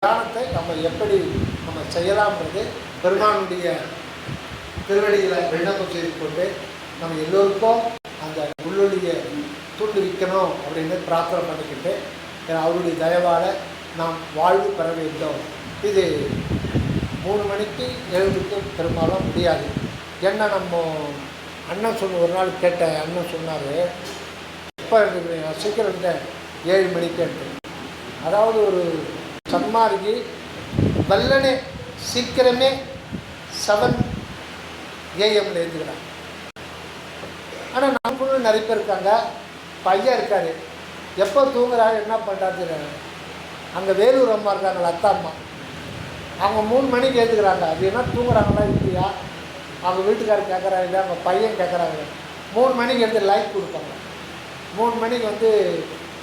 தியானத்தை நம்ம எப்படி நம்ம செய்யலாம்ன்றது பெருமானுடைய திருவடிகளை விண்ணப்பம் செய்து கொண்டு நம்ம எல்லோருக்கும் அந்த உள்ளொலியை தூண்டுவிக்கணும் அப்படின்னு பிரார்த்தனை பண்ணிக்கிட்டு அவருடைய தயவால் நாம் வாழ்வு பெற வேண்டும். இது 3 மணிக்கு எழுந்துட்டு பெரும்பாலும் முடியாது. என்ன நம்ம அண்ணன் ஒரு நாள் கேட்ட அண்ணன் சொன்னார், எப்போ இருக்கிறீங்க சீக்கிரம் இருந்த 7 மணிக்குன்ட்டு. அதாவது ஒரு சன்மார்கி வல்லனே சீக்கிரமே 7 AM எழுந்துக்கிறாங்க. ஆனால் நமக்குள்ள நிறைய பேர் இருக்காங்க. பையன் இருக்கார், எப்போ தூங்குறாரு என்ன பண்ணுறாரு. அங்கே வேலூர் அம்மா இருக்காங்களா, அத்தா அம்மா, அவங்க 3 மணிக்கு எழுதுக்கிறாங்க. அது என்ன தூங்குறாங்களா இல்லையா, அவங்க வீட்டுக்காரர் கேட்குறாங்க இல்லையா, அவங்க பையன் கேட்குறாங்க. 3 மணிக்கு எடுத்து லைட் கொடுப்பாங்க, 3 மணிக்கு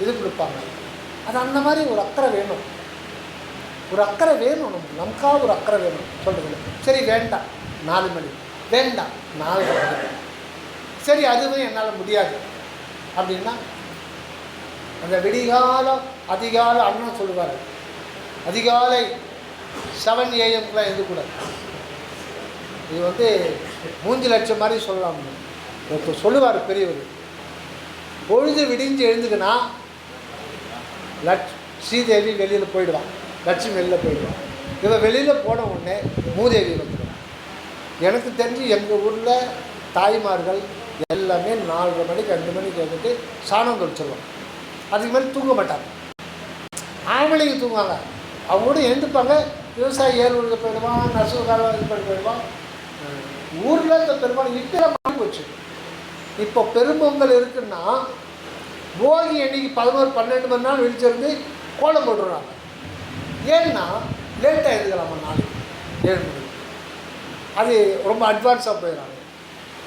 இது கொடுப்பாங்க. அது அந்த மாதிரி ஒரு அக்கறை வேணும், ஒரு அக்கறை வேணும். நமக்காக ஒரு அக்கறை வேணும். சொல்லுங்கள், சரி வேண்டாம் 4 மணி, வேண்டாம் 4 மணி, சரி அதுவும் என்னால் முடியாது அப்படின்னா அந்த விடிகாலம் அதிகாலை அண்ணன் சொல்லுவார், அதிகாலை 7 AM எழுதக்கூடாது. இது 3 லட்சம் மாதிரி சொல்லலாம். ஒருத்தர் சொல்லுவார் பெரியவர், பொழுது விடிஞ்சு எழுந்துக்குன்னா ஸ்ரீதேவி வெளியில் போயிடுவான், லட்சுமி வெளியில் போயிடுவான். இவன் வெளியில் போன உடனே மூதேவி வந்துடும். எனக்கு தெரிஞ்சு எங்கள் ஊரில் தாய்மார்கள் எல்லாமே 4:30 மணிக்கு 5 மணிக்கு எழுந்துட்டு சாணம் தொளிச்சிருவாங்க. அதுக்கு மேலே தூங்க மாட்டாங்க. ஆம்பளைங்க தூங்குவாங்க, அவங்க கூட எழுந்துப்பாங்க. விவசாயி ஏறுவது போயிடுவான், நசுகாரம் இது பண்ணி போயிடுவான். ஊரில் இந்த பெரும்பாலும் இப்பெல்லாம் மாறி போச்சு. இப்போ பெரும்பொங்கல் இருக்குன்னா போகி அன்றைக்கி 11-12 மணி நாள் வெளிச்சிருந்து கோலம் போட்டுடுறாங்க. ஏன்னா லேட்டாக எழுதுக்கலாமா, நாளைக்கு 7 மணிக்கு. அது ரொம்ப அட்வான்ஸாக போயிடுறாங்க.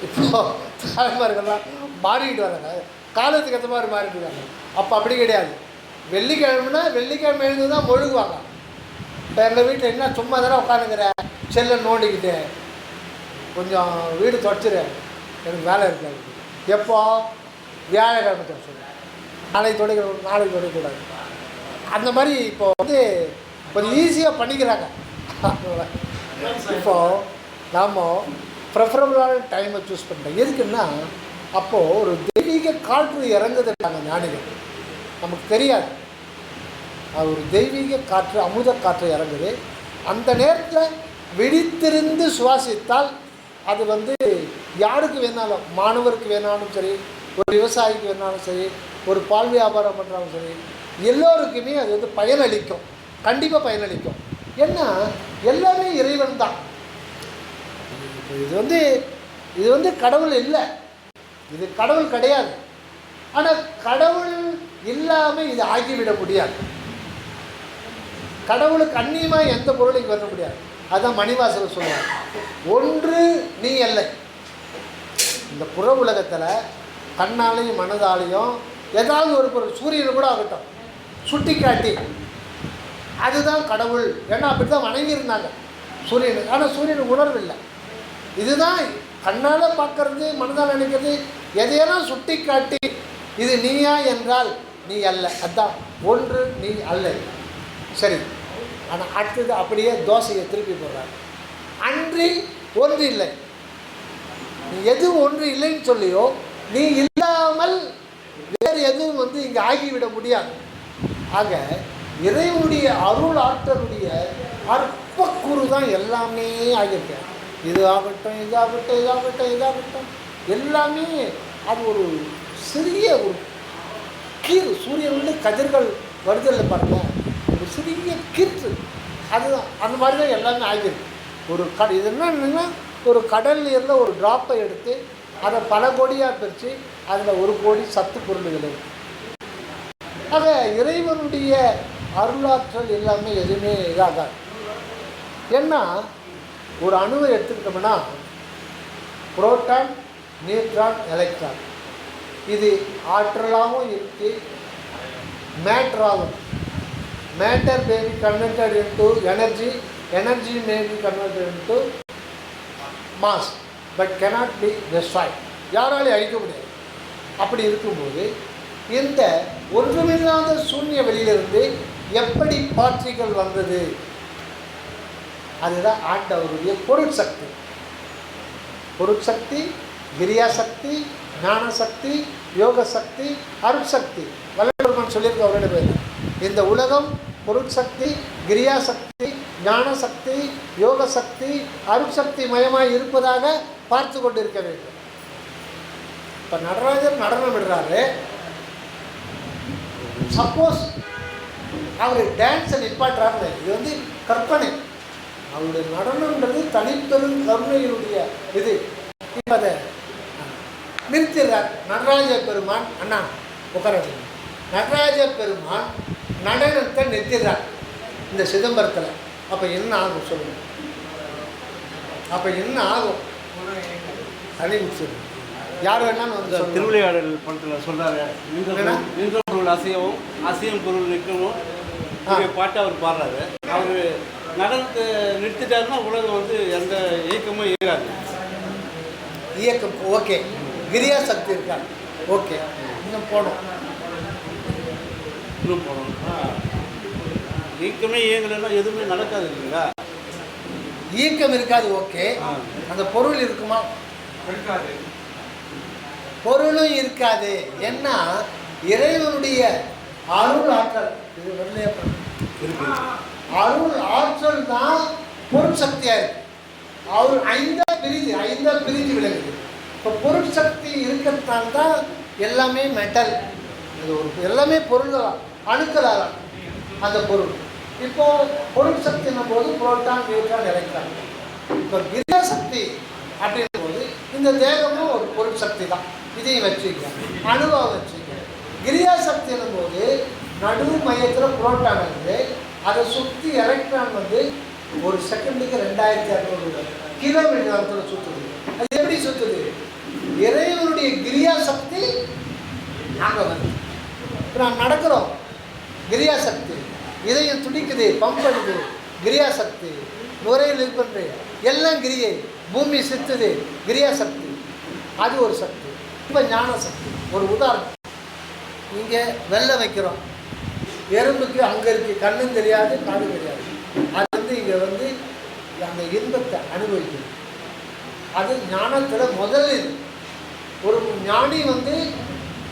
இப்போது தலைமுறைகள்லாம் மாறிக்கிட்டு வராங்க, காலத்துக்கு ஏற்ற மாதிரி மாறிட்டு இருக்காங்க. அப்போ அப்படி கிடையாது. வெள்ளிக்கிழமை எழுந்து தான் மொழுகுவாங்க. இப்போ எங்கள் வீட்டில் என்ன சும்மா தானே உட்காந்துக்கிற, செல்லை நோண்டிக்கிட்டு கொஞ்சம் வீடு தொடச்சிரு, எனக்கு வேலை இருக்காது. எப்போ வியாழக்கிழமை தொடச்சு, நாளைக்கு தொடக்கூடாது. அந்த மாதிரி இப்போது கொஞ்சம் ஈஸியாக பண்ணிக்கிறாங்க. இப்போது நாம் ப்ரெஃபரபுளான டைமை சூஸ் பண்ணுறோம். எதுக்குன்னா அப்போது ஒரு தெய்வீக காற்று இறங்குதுட்டாங்க ஞானிகள், நமக்கு தெரியாது. அது ஒரு தெய்வீக காற்று, அமுத காற்று இறங்குது. அந்த நேரத்தில் விழித்திருந்து சுவாசித்தால் அது யாருக்கு வேணாலும், மாணவருக்கு வேணாலும் சரி, ஒரு விவசாயிக்கு வேணாலும் சரி, ஒரு பால் வியாபாரம் பண்ணுறாலும் சரி, எல்லோருக்குமே அது பயனளிக்கும், கண்டிப்பாக பயனளிக்கும். ஏன்னா எல்லாமே இறைவன் தான். இது கடவுள் இல்லை, இது கடவுள் கிடையாது. ஆனால் கடவுள் இல்லாமல் இது ஆகிவிட முடியாது. கடவுளுக்கு அந்நியமாக எந்த பொருளும் இங்கே வர முடியாது. அதுதான் மணிவாசகர் சொல்லுவார், ஒன்று நீ இல்லை. இந்த புற உலகத்தில் கண்ணாலையும் மனதாலையும் ஏதாவது ஒரு பொருள், சூரியனை கூட ஆகட்டும், சுட்டி காட்டி அதுதான் கடவுள். ஏன்னா அப்படி தான் வணங்கியிருந்தாங்க சூரியனுக்கு. ஆனால் சூரியனுக்கு உணர்வு இல்லை. இதுதான் கண்ணால் பார்க்கறது, மனதால் நினைக்கிறது, எதையெல்லாம் சுட்டி காட்டி இது நீயா என்றால் நீ அல்ல. அதுதான் ஒன்று நீ அல்ல. சரி, ஆனால் அடுத்தது அப்படியே தோசையை திருப்பி போடுறாங்க, அன்றில் ஒன்று இல்லை. நீ எது ஒன்று இல்லைன்னு சொல்லியோ, நீ இல்லாமல் வேறு எதுவும் இங்கே ஆகிவிட முடியாது. ஆக இறைவனுடைய அருள் ஆற்றலுடைய அற்பக்கூறு தான் எல்லாமே ஆகியிருக்க. இது ஆகட்டும், இதாகட்டும், இதாகட்டும், இதாகட்டும், எல்லாமே அது ஒரு சிறிய ஒரு கீறு. சூரியன் கதிர்கள் வருதல் பாருங்க, ஒரு சிறிய கீற்று, அதுதான். அந்த மாதிரி தான் எல்லாமே ஆகியிருக்கு. ஒரு இது என்னன்னா, ஒரு கடல் நீரில் ஒரு ட்ராப்பை எடுத்து அதை பல கோடியாக பிரித்து அதில் 1 கோடி சத்து பொருள்கள் இருக்குது. ஆக இறைவனுடைய அருளாற்றல் எல்லாமே எதுவுமே இதாகாது. ஏன்னா ஒரு அணுவை எடுத்துக்கிட்டோம்னா புரோட்டான், நியூட்ரான், எலக்ட்ரான், இது ஆற்றலாகவும் இருக்குது, மேட்டராகவும். Matter may be converted into energy, energy may be converted into mass, but cannot be destroyed. யாராலையும் அழிக்க முடியாது. அப்படி இருக்கும்போது இந்த ஒன்றுமில்லாத சூன்ய வெளியிலிருந்து எப்படி பார்ட்டிகள் வந்தது? அதுதான் ஆண்டவருடைய பொருட்சக்தி. பொருட்சக்தி, கிரியாசக்தி, ஞானசக்தி, யோக சக்தி, அருட்சக்தி. வல்லபெருமான் சொல்லியிருக்க அவரோட பேர். இந்த உலகம் பொருட்சக்தி, கிரியாசக்தி, ஞானசக்தி, யோக சக்தி, அருட்சக்தி மயமாய் இருப்பதாக பார்த்து கொண்டிருக்க வேண்டும். இப்போ நடராஜர் நடனம் விடுறாரு. சப்போஸ் அவர் டான்ஸை நிப்பாட்டுறாரு, இது கற்பனை. அவருடைய நடனம்ன்றது தனிப்பெரும் கருணையினுடைய இது. இப்போ அதை நிறுத்திடுறார் நடராஜ பெருமான். அண்ணா உட்கார, நடராஜ பெருமான் நடனத்தை நிறுத்திடுறார் இந்த சிதம்பரத்தில். அப்போ என்ன ஆகும் சொல்லுங்க? அப்போ என்ன ஆகும்? தனி முடிச்சிடும். யார் வேணாலும் வந்து திருவிளையாடல் படத்தில் சொல்கிறாரு, நின்ற பொருள் அசையவும் அசையும் பொருள் நிற்கவும் பாட்டு அவர் பாடுறாரு. அவர் நடனத்தை நிறுத்திட்டாருன்னா உலகம் எந்த இயக்கமும் இயங்காது. இயக்கம் ஓகே, கிரியா சக்தி இருக்காங்க. ஓகே, இன்னும் போனோம் இயக்கமே இயங்கலைன்னா எதுவுமே நடக்காது இல்லைங்களா? இயக்கம் இருக்காது. ஓகே, அந்த பொருள் இருக்குமா? இருக்காது. பொருளும் இருக்காது. என்ன? இறைவனுடைய அருள் ஆற்றல். இது வரலையே இருக்கு. அருள் ஆற்றல் தான் பொருட்சக்தியாக இருக்கு. அவர் ஐந்தா பிரிஞ்சு விளங்குது. இப்போ பொருட்சக்தி இருக்கிறதுனால தான் எல்லாமே மெட்டல். இது ஒரு எல்லாமே பொருள்களால் அணுக்களால் அந்த பொருள். இப்போ பொருட்சக்தின்னும் போது புரோட்டான், நியூட்ரான், எலக்ட்ரான். இப்போ கிரியாசக்தி அப்படின்னும் போது இந்த தேகமும் ஒரு பொருட்சக்தி தான். இதையும் வச்சுக்க, அணுவாக வச்சுக்க. கிரியாசக்தின்னும் போது நடு மையத்தில் புரோட்டான் வந்து அதை சுற்றி எலக்ட்ரான் ஒரு செகண்டுக்கு 2600 கிலோமீட்டர் சுற்றுது. அது எப்படி சுற்றுது? இறைவனுடைய கிரியாசக்தி நாங்கள் இப்போ நான் நடக்கிறோம், கிரியாசக்தி. இதயம் துடிக்குது, பம்ப் அடிக்குது, கிரியாசக்தி. நுரையில் இது பண்ணுறது எல்லாம் கிரியை. பூமி சித்துது, கிரியாசக்தி. அது ஒரு சக்தி. இப்போ ஞானசக்தி. ஒரு உதாரணம், இங்கே வெள்ளை வைக்கிறோம். எறும்புக்கு அங்கே இருக்குது, கண்ணும் தெரியாது, காது தெரியாது. அது இங்கே அந்த இன்பத்தை அனுபவிக்குது. அது ஞானத்தில் முதலில் ஒரு ஞானி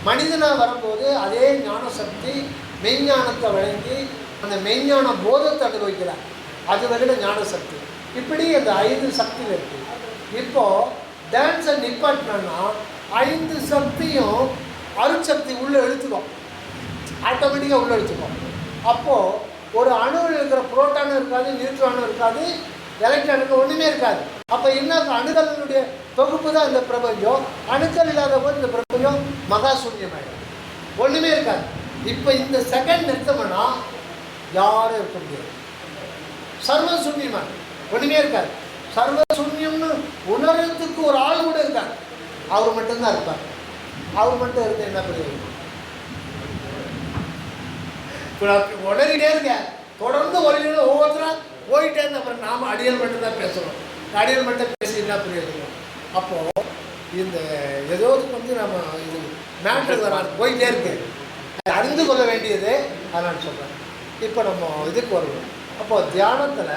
மனிதனாக வரும்போது அதே ஞான சக்தி மெய்ஞானத்தை வழங்கி அந்த மெய்ஞான போதத்தை அனுபவிக்கிறார். அது வரையில ஞான சக்தி. இப்படி அந்த 5 சக்திகள் இருக்குது. இப்போது டான்ஸை நிப்பாட்டினா 5 சக்தியும் அருட்சக்தி உள்ளே எழுத்துக்கும், ஆட்டோமேட்டிக்காக உள்ளே எழுத்துக்கும். அப்போது ஒரு அணுவில் இருக்கிற புரோட்டானும் இருக்காது, நியூட்ரானும் இருக்காது, எலக்ட்ரானுக்கு ஒன்றுமே இருக்காது. அப்போ என்ன? அணுக்களினுடைய தொகுப்பு தான் இந்த பிரபஞ்சம். அணுக்கள் இல்லாத போது இந்த பிரபஞ்சம் மகா சூன்யமாயிடும், ஒன்றுமே இருக்காது. இப்போ இந்த செகண்ட் நிறுத்தம்னா யாரும் இருக்க முடியாது. சர்வ சூன்யமாக ஒன்றுமே இருக்காது. சர்வ சூன்யம்னு உணர்றதுக்கு ஒரு ஆள் கூட இருக்காது. அவர் மட்டும்தான் இருப்பார். அவர் மட்டும் இருந்து என்ன பண்ணுவீங்க? உணரிட்டே இருக்க, தொடர்ந்து உலகில் ஒவ்வொருத்தரும் போயிட்டே இருந்த. அப்புறம் நாம் அடியல் மட்டும்தான் பேசணும். அடியல் மட்டும் பேசி என்ன புரியுதுங்க? அப்போது இந்த ஏதோ நம்ம இது மேட்ரு வராது, போயிட்டே இருக்கு. அறிந்து கொள்ள வேண்டியது அதை நான் சொல்கிறேன். இப்போ நம்ம இதுக்கு வருவோம். அப்போது தியானத்தில்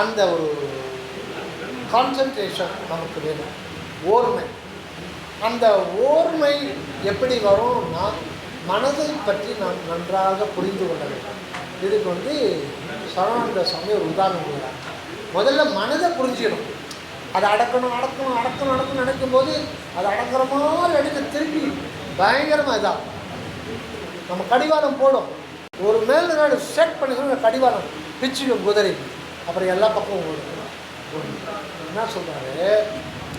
அந்த ஒரு கான்சன்ட்ரேஷன் நமக்கு வேணும், ஓர்மை. அந்த ஓர்மை எப்படி வரும்னா மனதை பற்றி நாம் நன்றாக புரிந்து கொள்ள வேண்டும். இதுக்கு சரவண சாமி ஒரு உதாரணம் கொடுக்குறாங்க. முதல்ல மனதை புரிஞ்சிடணும். அதை அடக்கணும் நினைக்கும்போது அது அடக்கிற மாதிரி அடிக்க திருப்பி பயங்கரமாக இதாக நம்ம கடிவாளம் போடும். ஒரு மேல் நாடு செட் பண்ணிக்கணும், கடிவாளம் பிச்சுக்கும் குதிரை. அப்புறம் எல்லா பக்கமும் ஓடும். என்ன சொல்கிறாரு?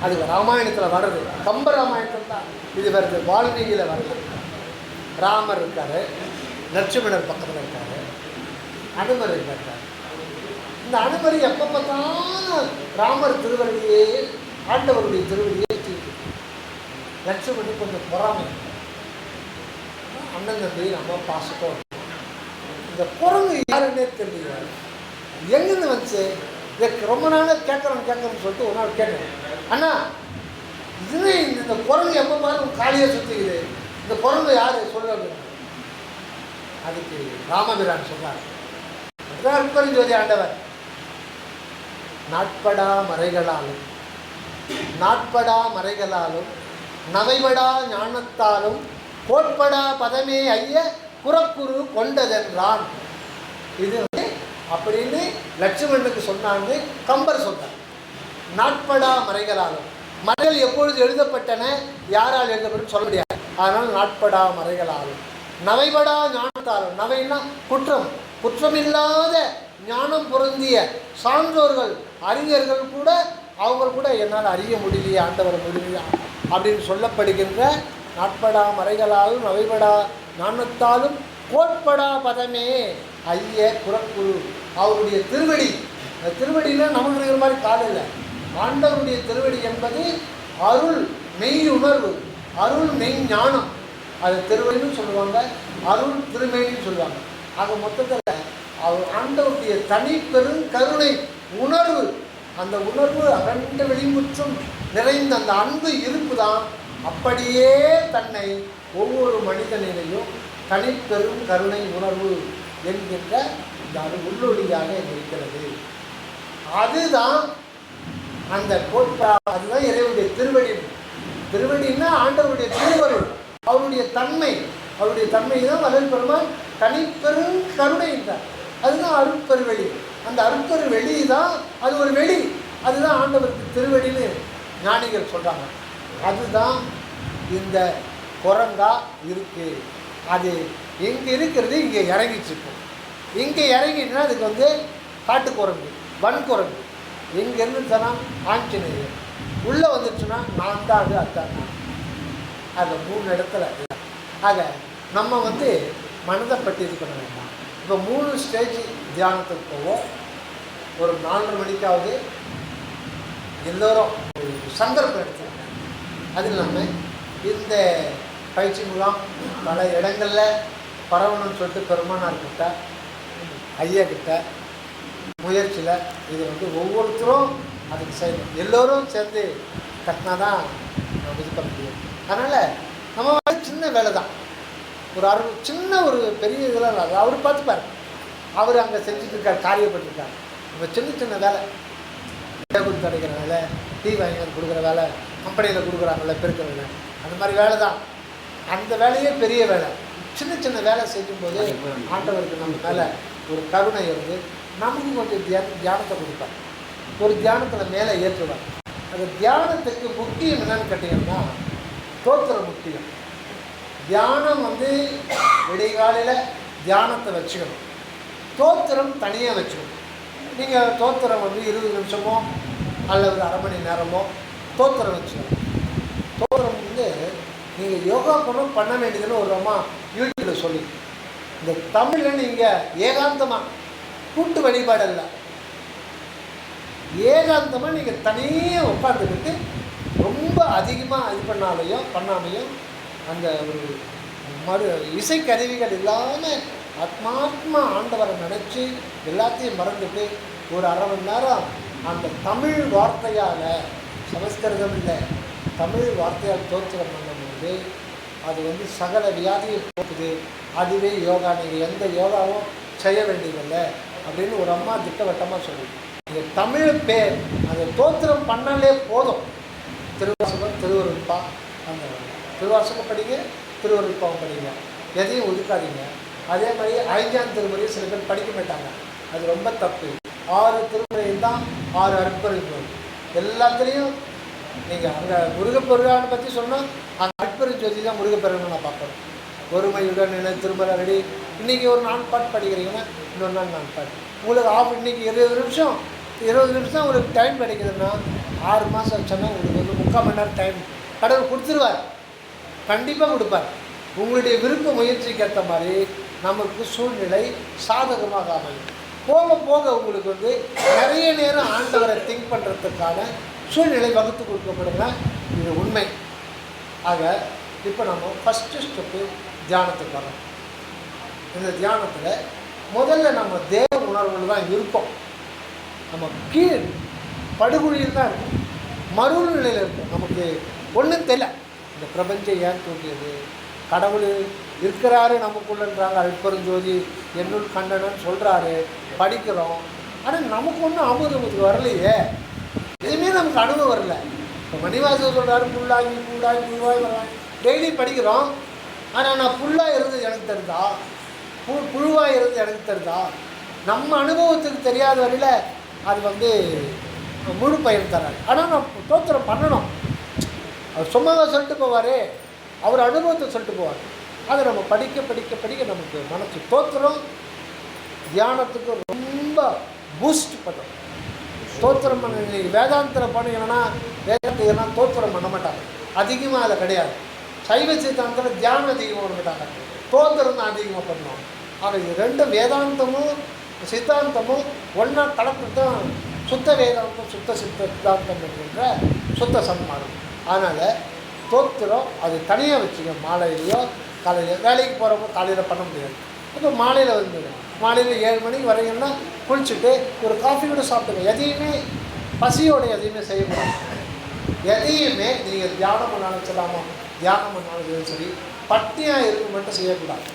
அதுக்கு ராமாயணத்தில் வர்றது, கம்ப ராமாயணத்தில் தான் இது வருது, வால்மீகியில் வருது. ராமர் இருக்கார், லட்சுமணர் பக்கத்தில் இருக்கார், அனுமர் இருக்கார். இந்த அனுமதி எப்போ பார்த்தாலும் ராமர் திருவள்ளியே, ஆண்டவருடைய திருவள்ளியே தீர்க்கு. லட்சுமணி கொஞ்சம் பொறாமை, அண்ணன் தம்பி நம்ம பாசத்தோடு. இந்த குரங்கு யாருன்னே தெரியல, எங்கேருந்து வந்துச்சு? இதுக்கு ரொம்ப நாளாக கேட்குறோன்னு சொல்லிட்டு ஒரு நாள் கேட்டேன், அண்ணா இதுவே இந்த குரங்கு எப்போ பாரு காலியாக சுற்றிக்குது, இந்த குரங்கு யார் சொல்ல? அதுக்கு ராமபிரான் சொன்னார். அதுதான் அருட்பெருஞ்சோதி ஆண்டவர். நாட்படா மறைகளாலும் நவைபடா ஞானத்தாலும் கோட்படா பதமே ஐய குறக்குரு கொண்டதென்றான். இது அப்படின்னு லட்சுமணனுக்கு சொன்னான்னு கம்பர் சொன்னார். நாட்படா மறைகளாலும், மறைகள் எப்பொழுது எழுதப்பட்டன, யாரால் எழுதப்பட்டு சொல்ல முடியாது. அதனால் நாட்படா மறைகளாலும் நவைபடா ஞானத்தாலும், நவைன்னா குற்றமில்லாத ஞானம் பொருந்திய சான்றோர்கள் அறிஞர்கள் கூட அவங்க கூட என்னால் அறிய முடியலையே, ஆண்டவர் முடியலையா அப்படின்னு சொல்லப்படுகின்ற நாட்படா மறைகளாலும் நவைபடா ஞானத்தாலும் கோட்படா பதமே ஐய குறக்குரு. அவருடைய திருவடி, அந்த திருவடினா நமக்கு இருக்கிற மாதிரி காலம் இல்லை. ஆண்டவருடைய திருவடி என்பது அருள் மெய் உணர்வு, அருள் மெய் ஞானம். அது திருவடின்னு சொல்லுவாங்க, அருள் திருமெய்ன்னு சொல்லுவாங்க. ஆக மொத்தத்தில் அவர் ஆண்டவருடைய தனி பெரும் கருணை உணர்வு, அந்த உணர்வு அகண்ட வெளிமுற்றும் நிறைந்த அந்த அன்பு இருப்பு தான் அப்படியே தன்னை ஒவ்வொரு மனிதனிலையும் தனிப்பெரும் கருணை உணர்வு என்கின்ற இந்த உள்ளொளியாக இருக்கிறது. அதுதான் அந்த கோட்பாடு, அதுதான் இறைவனுடைய திருவடி. திருவடின்னா ஆண்டவருடைய திருவருள், அவருடைய தன்மை தான் வள்ளல் பெருமான் தனிப்பெரும் கருணை என்றார். அதுதான் அருட்பெருவெளி. அந்த அருட்பெருவெளி தான் அது ஒரு வெளி, அதுதான் ஆண்டவருக்கு திருவடின்னு ஞானிகள் சொல்கிறாங்க. அதுதான் இந்த குரங்கா இருக்கு. அது எங்கே இருக்கிறது, இங்கே இறங்கிச்சிருக்கும். இங்கே இறங்கிட்டுனா அதுக்கு காட்டுக்குரங்கு, வன்குரங்கு. எங்கேருந்து சொன்னால் ஆஞ்சநேயர், உள்ளே வந்துடுச்சுன்னா நான் தான் அது, அதான் நான். அது 3 இடத்துல. ஆக நம்ம மனதை பற்றி இது பண்ண வேண்டாம். இப்போ 3 ஸ்டேஜ் தியானத்துக்கு போவோம். ஒரு 4:30 மணிக்காவது எல்லோரும் சந்தர்ப்பம் எடுத்துருக்காங்க. அது இல்லாமல் இந்த பயிற்சி முகாம் பல இடங்களில் பரவணும்னு சொல்லிட்டு பெருமானார்கிட்ட ஐயா கிட்ட முயற்சியில் இது ஒவ்வொருத்தரும் அதுக்கு செய்யணும். எல்லோரும் சேர்ந்து கட்டினா தான் நம்ம இது பண்ண முடியும். அதனால் நம்ம சின்ன வேலை தான், ஒரு சின்ன ஒரு பெரிய இதெல்லாம் இல்லை. அவர் பார்த்துப்பார், அவர் அங்கே செஞ்சுட்டு இருக்கார், காரியப்பட்டிருக்கார். நம்ம சின்ன வேலை, கொடுத்து அடைக்கிற வேலை, டீ வாங்கி கொடுக்குற வேலை, கம்பெனியில் கொடுக்குறாங்கல்ல பெருக்கிற வேலை, அந்த மாதிரி வேலை தான். அந்த வேலையே பெரிய வேலை. சின்ன வேலை செய்யும்போது ஆண்டவருக்கு நம்ம மேலே ஒரு கருணை நமக்கு கொஞ்சம் தியானத்தை கொடுப்பார். ஒரு தியானத்தில் மேலே ஏற்றுவார். அந்த தியானத்துக்கு முக்கியம் என்னன்னு கேட்டிங்கன்னா தோத்திரம் முக்கியம். தியானம் விடைகாலையில் தியானத்தை வச்சுக்கணும், தோத்திரம் தனியாக வச்சுக்கணும். நீங்கள் தோத்திரம் 20 நிமிஷமோ அல்லது ஒரு அரை மணி நேரமோ தோத்திரம் வச்சுக்கணும். தோத்திரம் நீங்கள் யோகா பண்ண வேண்டியதுன்னு ஒரு அம்மா யூடியூப்பில் சொல்லி, இந்த தமிழில் நீங்கள் ஏகாந்தமாக கூட்டு வழிபாடு இல்லை, ஏகாந்தமாக நீங்கள் தனியாக உட்காந்துக்கிட்டு ரொம்ப அதிகமாக இது பண்ணாமையும் அந்த ஒரு இசைக்கருவிகள் இல்லாமல் ஆத்மாத்மா ஆண்டவரை நினச்சி எல்லாத்தையும் மறந்துட்டு ஒரு அரை மணி நேரம் அந்த தமிழ் வார்த்தையால், சமஸ்கிருதம் இல்லை, தமிழ் வார்த்தையால் தோத்திரம் பண்ணும்போது அது சகல வியாதியை போக்குது. அதுவே யோகா. நீங்கள் எந்த யோகாவும் செய்ய வேண்டியதில்லை அப்படின்னு ஒரு அம்மா திட்டவட்டமாக சொல்லுது. நீங்கள் தமிழ் பேர் அந்த தோத்திரம் பண்ணாலே போதும். திருவாசகம், திருவருட்பா, அந்த திருவாசகம் படிங்க, திருவருட்பாவும் படிங்க, எதையும் ஒதுக்காதீங்க. அதே மாதிரி 5ஆம் திருமுறையை சில பேர் படிக்க மாட்டாங்க, அது ரொம்ப தப்பு. 6 திருமுறையும் தான் 6 அருட்பெருஞ்சோதி. எல்லாத்துலேயும் நீங்கள் அங்கே முருகப்பெருமானை பற்றி சொன்னால் அந்த அருட்பெருஞ்சோதி தான் முருகப்பெருமானை நான் பார்க்கணும். ஒருமையுடன் என்ன திருமலை ரெடி. இன்றைக்கி ஒரு 4 பாட்டு படிக்கிறீங்கன்னா இன்னொரு நாள் 4 பாட்டு. உங்களுக்கு இன்றைக்கி 20 நிமிஷம் உங்களுக்கு டைம் கிடைக்குதுன்னா 6 மாதம் வச்சோன்னா உங்களுக்கு 3/4 மணி நேரம் டைம் கடவுள் கொடுத்துருவார், கண்டிப்பாக கொடுப்பார். உங்களுடைய விருப்ப முயற்சிக்கு ஏற்ற மாதிரி நமக்கு சூழ்நிலை சாதகமாக அமையும். போக போக உங்களுக்கு நிறைய நேரம் ஆண்டவரை திங்க் பண்ணுறதுக்கான சூழ்நிலை வகுத்து கொடுக்கப்படுங்க. இது உண்மை. ஆக இப்போ நம்ம ஃபஸ்ட்டு ஸ்டெப்பு தியானத்துக்கு வரோம். இந்த தியானத்தில் முதல்ல நம்ம தேவ உணர்வுகள் தான் இருப்போம். நம்ம கீழ் படுகொழியில் தான் இருக்கும், மறுநிலையில் நிலையில் இருக்கும். நமக்கு ஒன்றும் தெரியல, இந்த பிரபஞ்சம் ஏன் தோன்றியது, கடவுள் இருக்கிறாரு நமக்குள்ளன்றாங்க. அல்பெருஞ்சோதி என்னுள் கண்டனன்னு சொல்கிறாரு, படிக்கிறோம். ஆனால் நமக்கு ஒன்றும் அமுதத்துக்கு வரலையே, எதுவுமே நமக்கு அனுபவம் வரல. இப்போ மணிவாசகர் சொல்கிறாரு புல்லாகி பூடாகி புழுவாய் வராங்க, டெய்லி படிக்கிறோம். ஆனால் நான் புல்லாக இருந்து எனக்கு தெரிந்தா, புழுவாக இருந்து எனக்கு தெரிந்தா, நம்ம அனுபவத்துக்கு தெரியாத வரையில் அது முழு பயன் தராது. ஆனால் நான் தோத்திரம் பண்ணணும். அவர் சும்மாவாக சொல்லிட்டு போவார், அவர் அனுபவத்தை சொல்லிட்டு போவார். அதை நம்ம படிக்க படிக்க படிக்க நமக்கு மனசு தோத்திரம் தியானத்துக்கு ரொம்ப பூஸ்ட் பண்ணும். தோத்திரம் பண்ண நீங்கள் வேதாந்தத்தில் போனீங்கன்னா வேதாந்தம் தோத்திரம் பண்ண மாட்டாங்க, அதிகமாக அதை கிடையாது. சைவ சித்தாந்தத்தில் தியானம் அதிகமாக பண்ண மாட்டாங்க, தோத்திரம் தான் அதிகமாக பண்ணுவாங்க. ஆனால் இது ரெண்டும் வேதாந்தமும் சித்தாந்தமும் ஒன்றா கலந்து தான் சுத்த வேதாந்தம் சுத்த சித்தாந்தம் என்கின்ற சுத்த சன்மார்க்கம். அதனால் தோத்திரம் அது தனியாக வச்சுக்க. மாலையிலையோ காலையில் வேலைக்கு போகிறப்போ காலையில் பண்ண முடியாது. இப்போ மாலையில் மாலையில் 7 மணிக்கு வரீங்கன்னா குளிச்சுட்டு ஒரு காஃபி கூட சாப்பிடுங்க. எதையுமே பசியோட எதையுமே செய்யக்கூடாது. எதையுமே நீங்கள் தியானம் பண்ணாலும் சொல்லாமா, தியானம் பண்ணாலும் சரி, பட்டியாக இருக்கு மட்டும் செய்யக்கூடாது.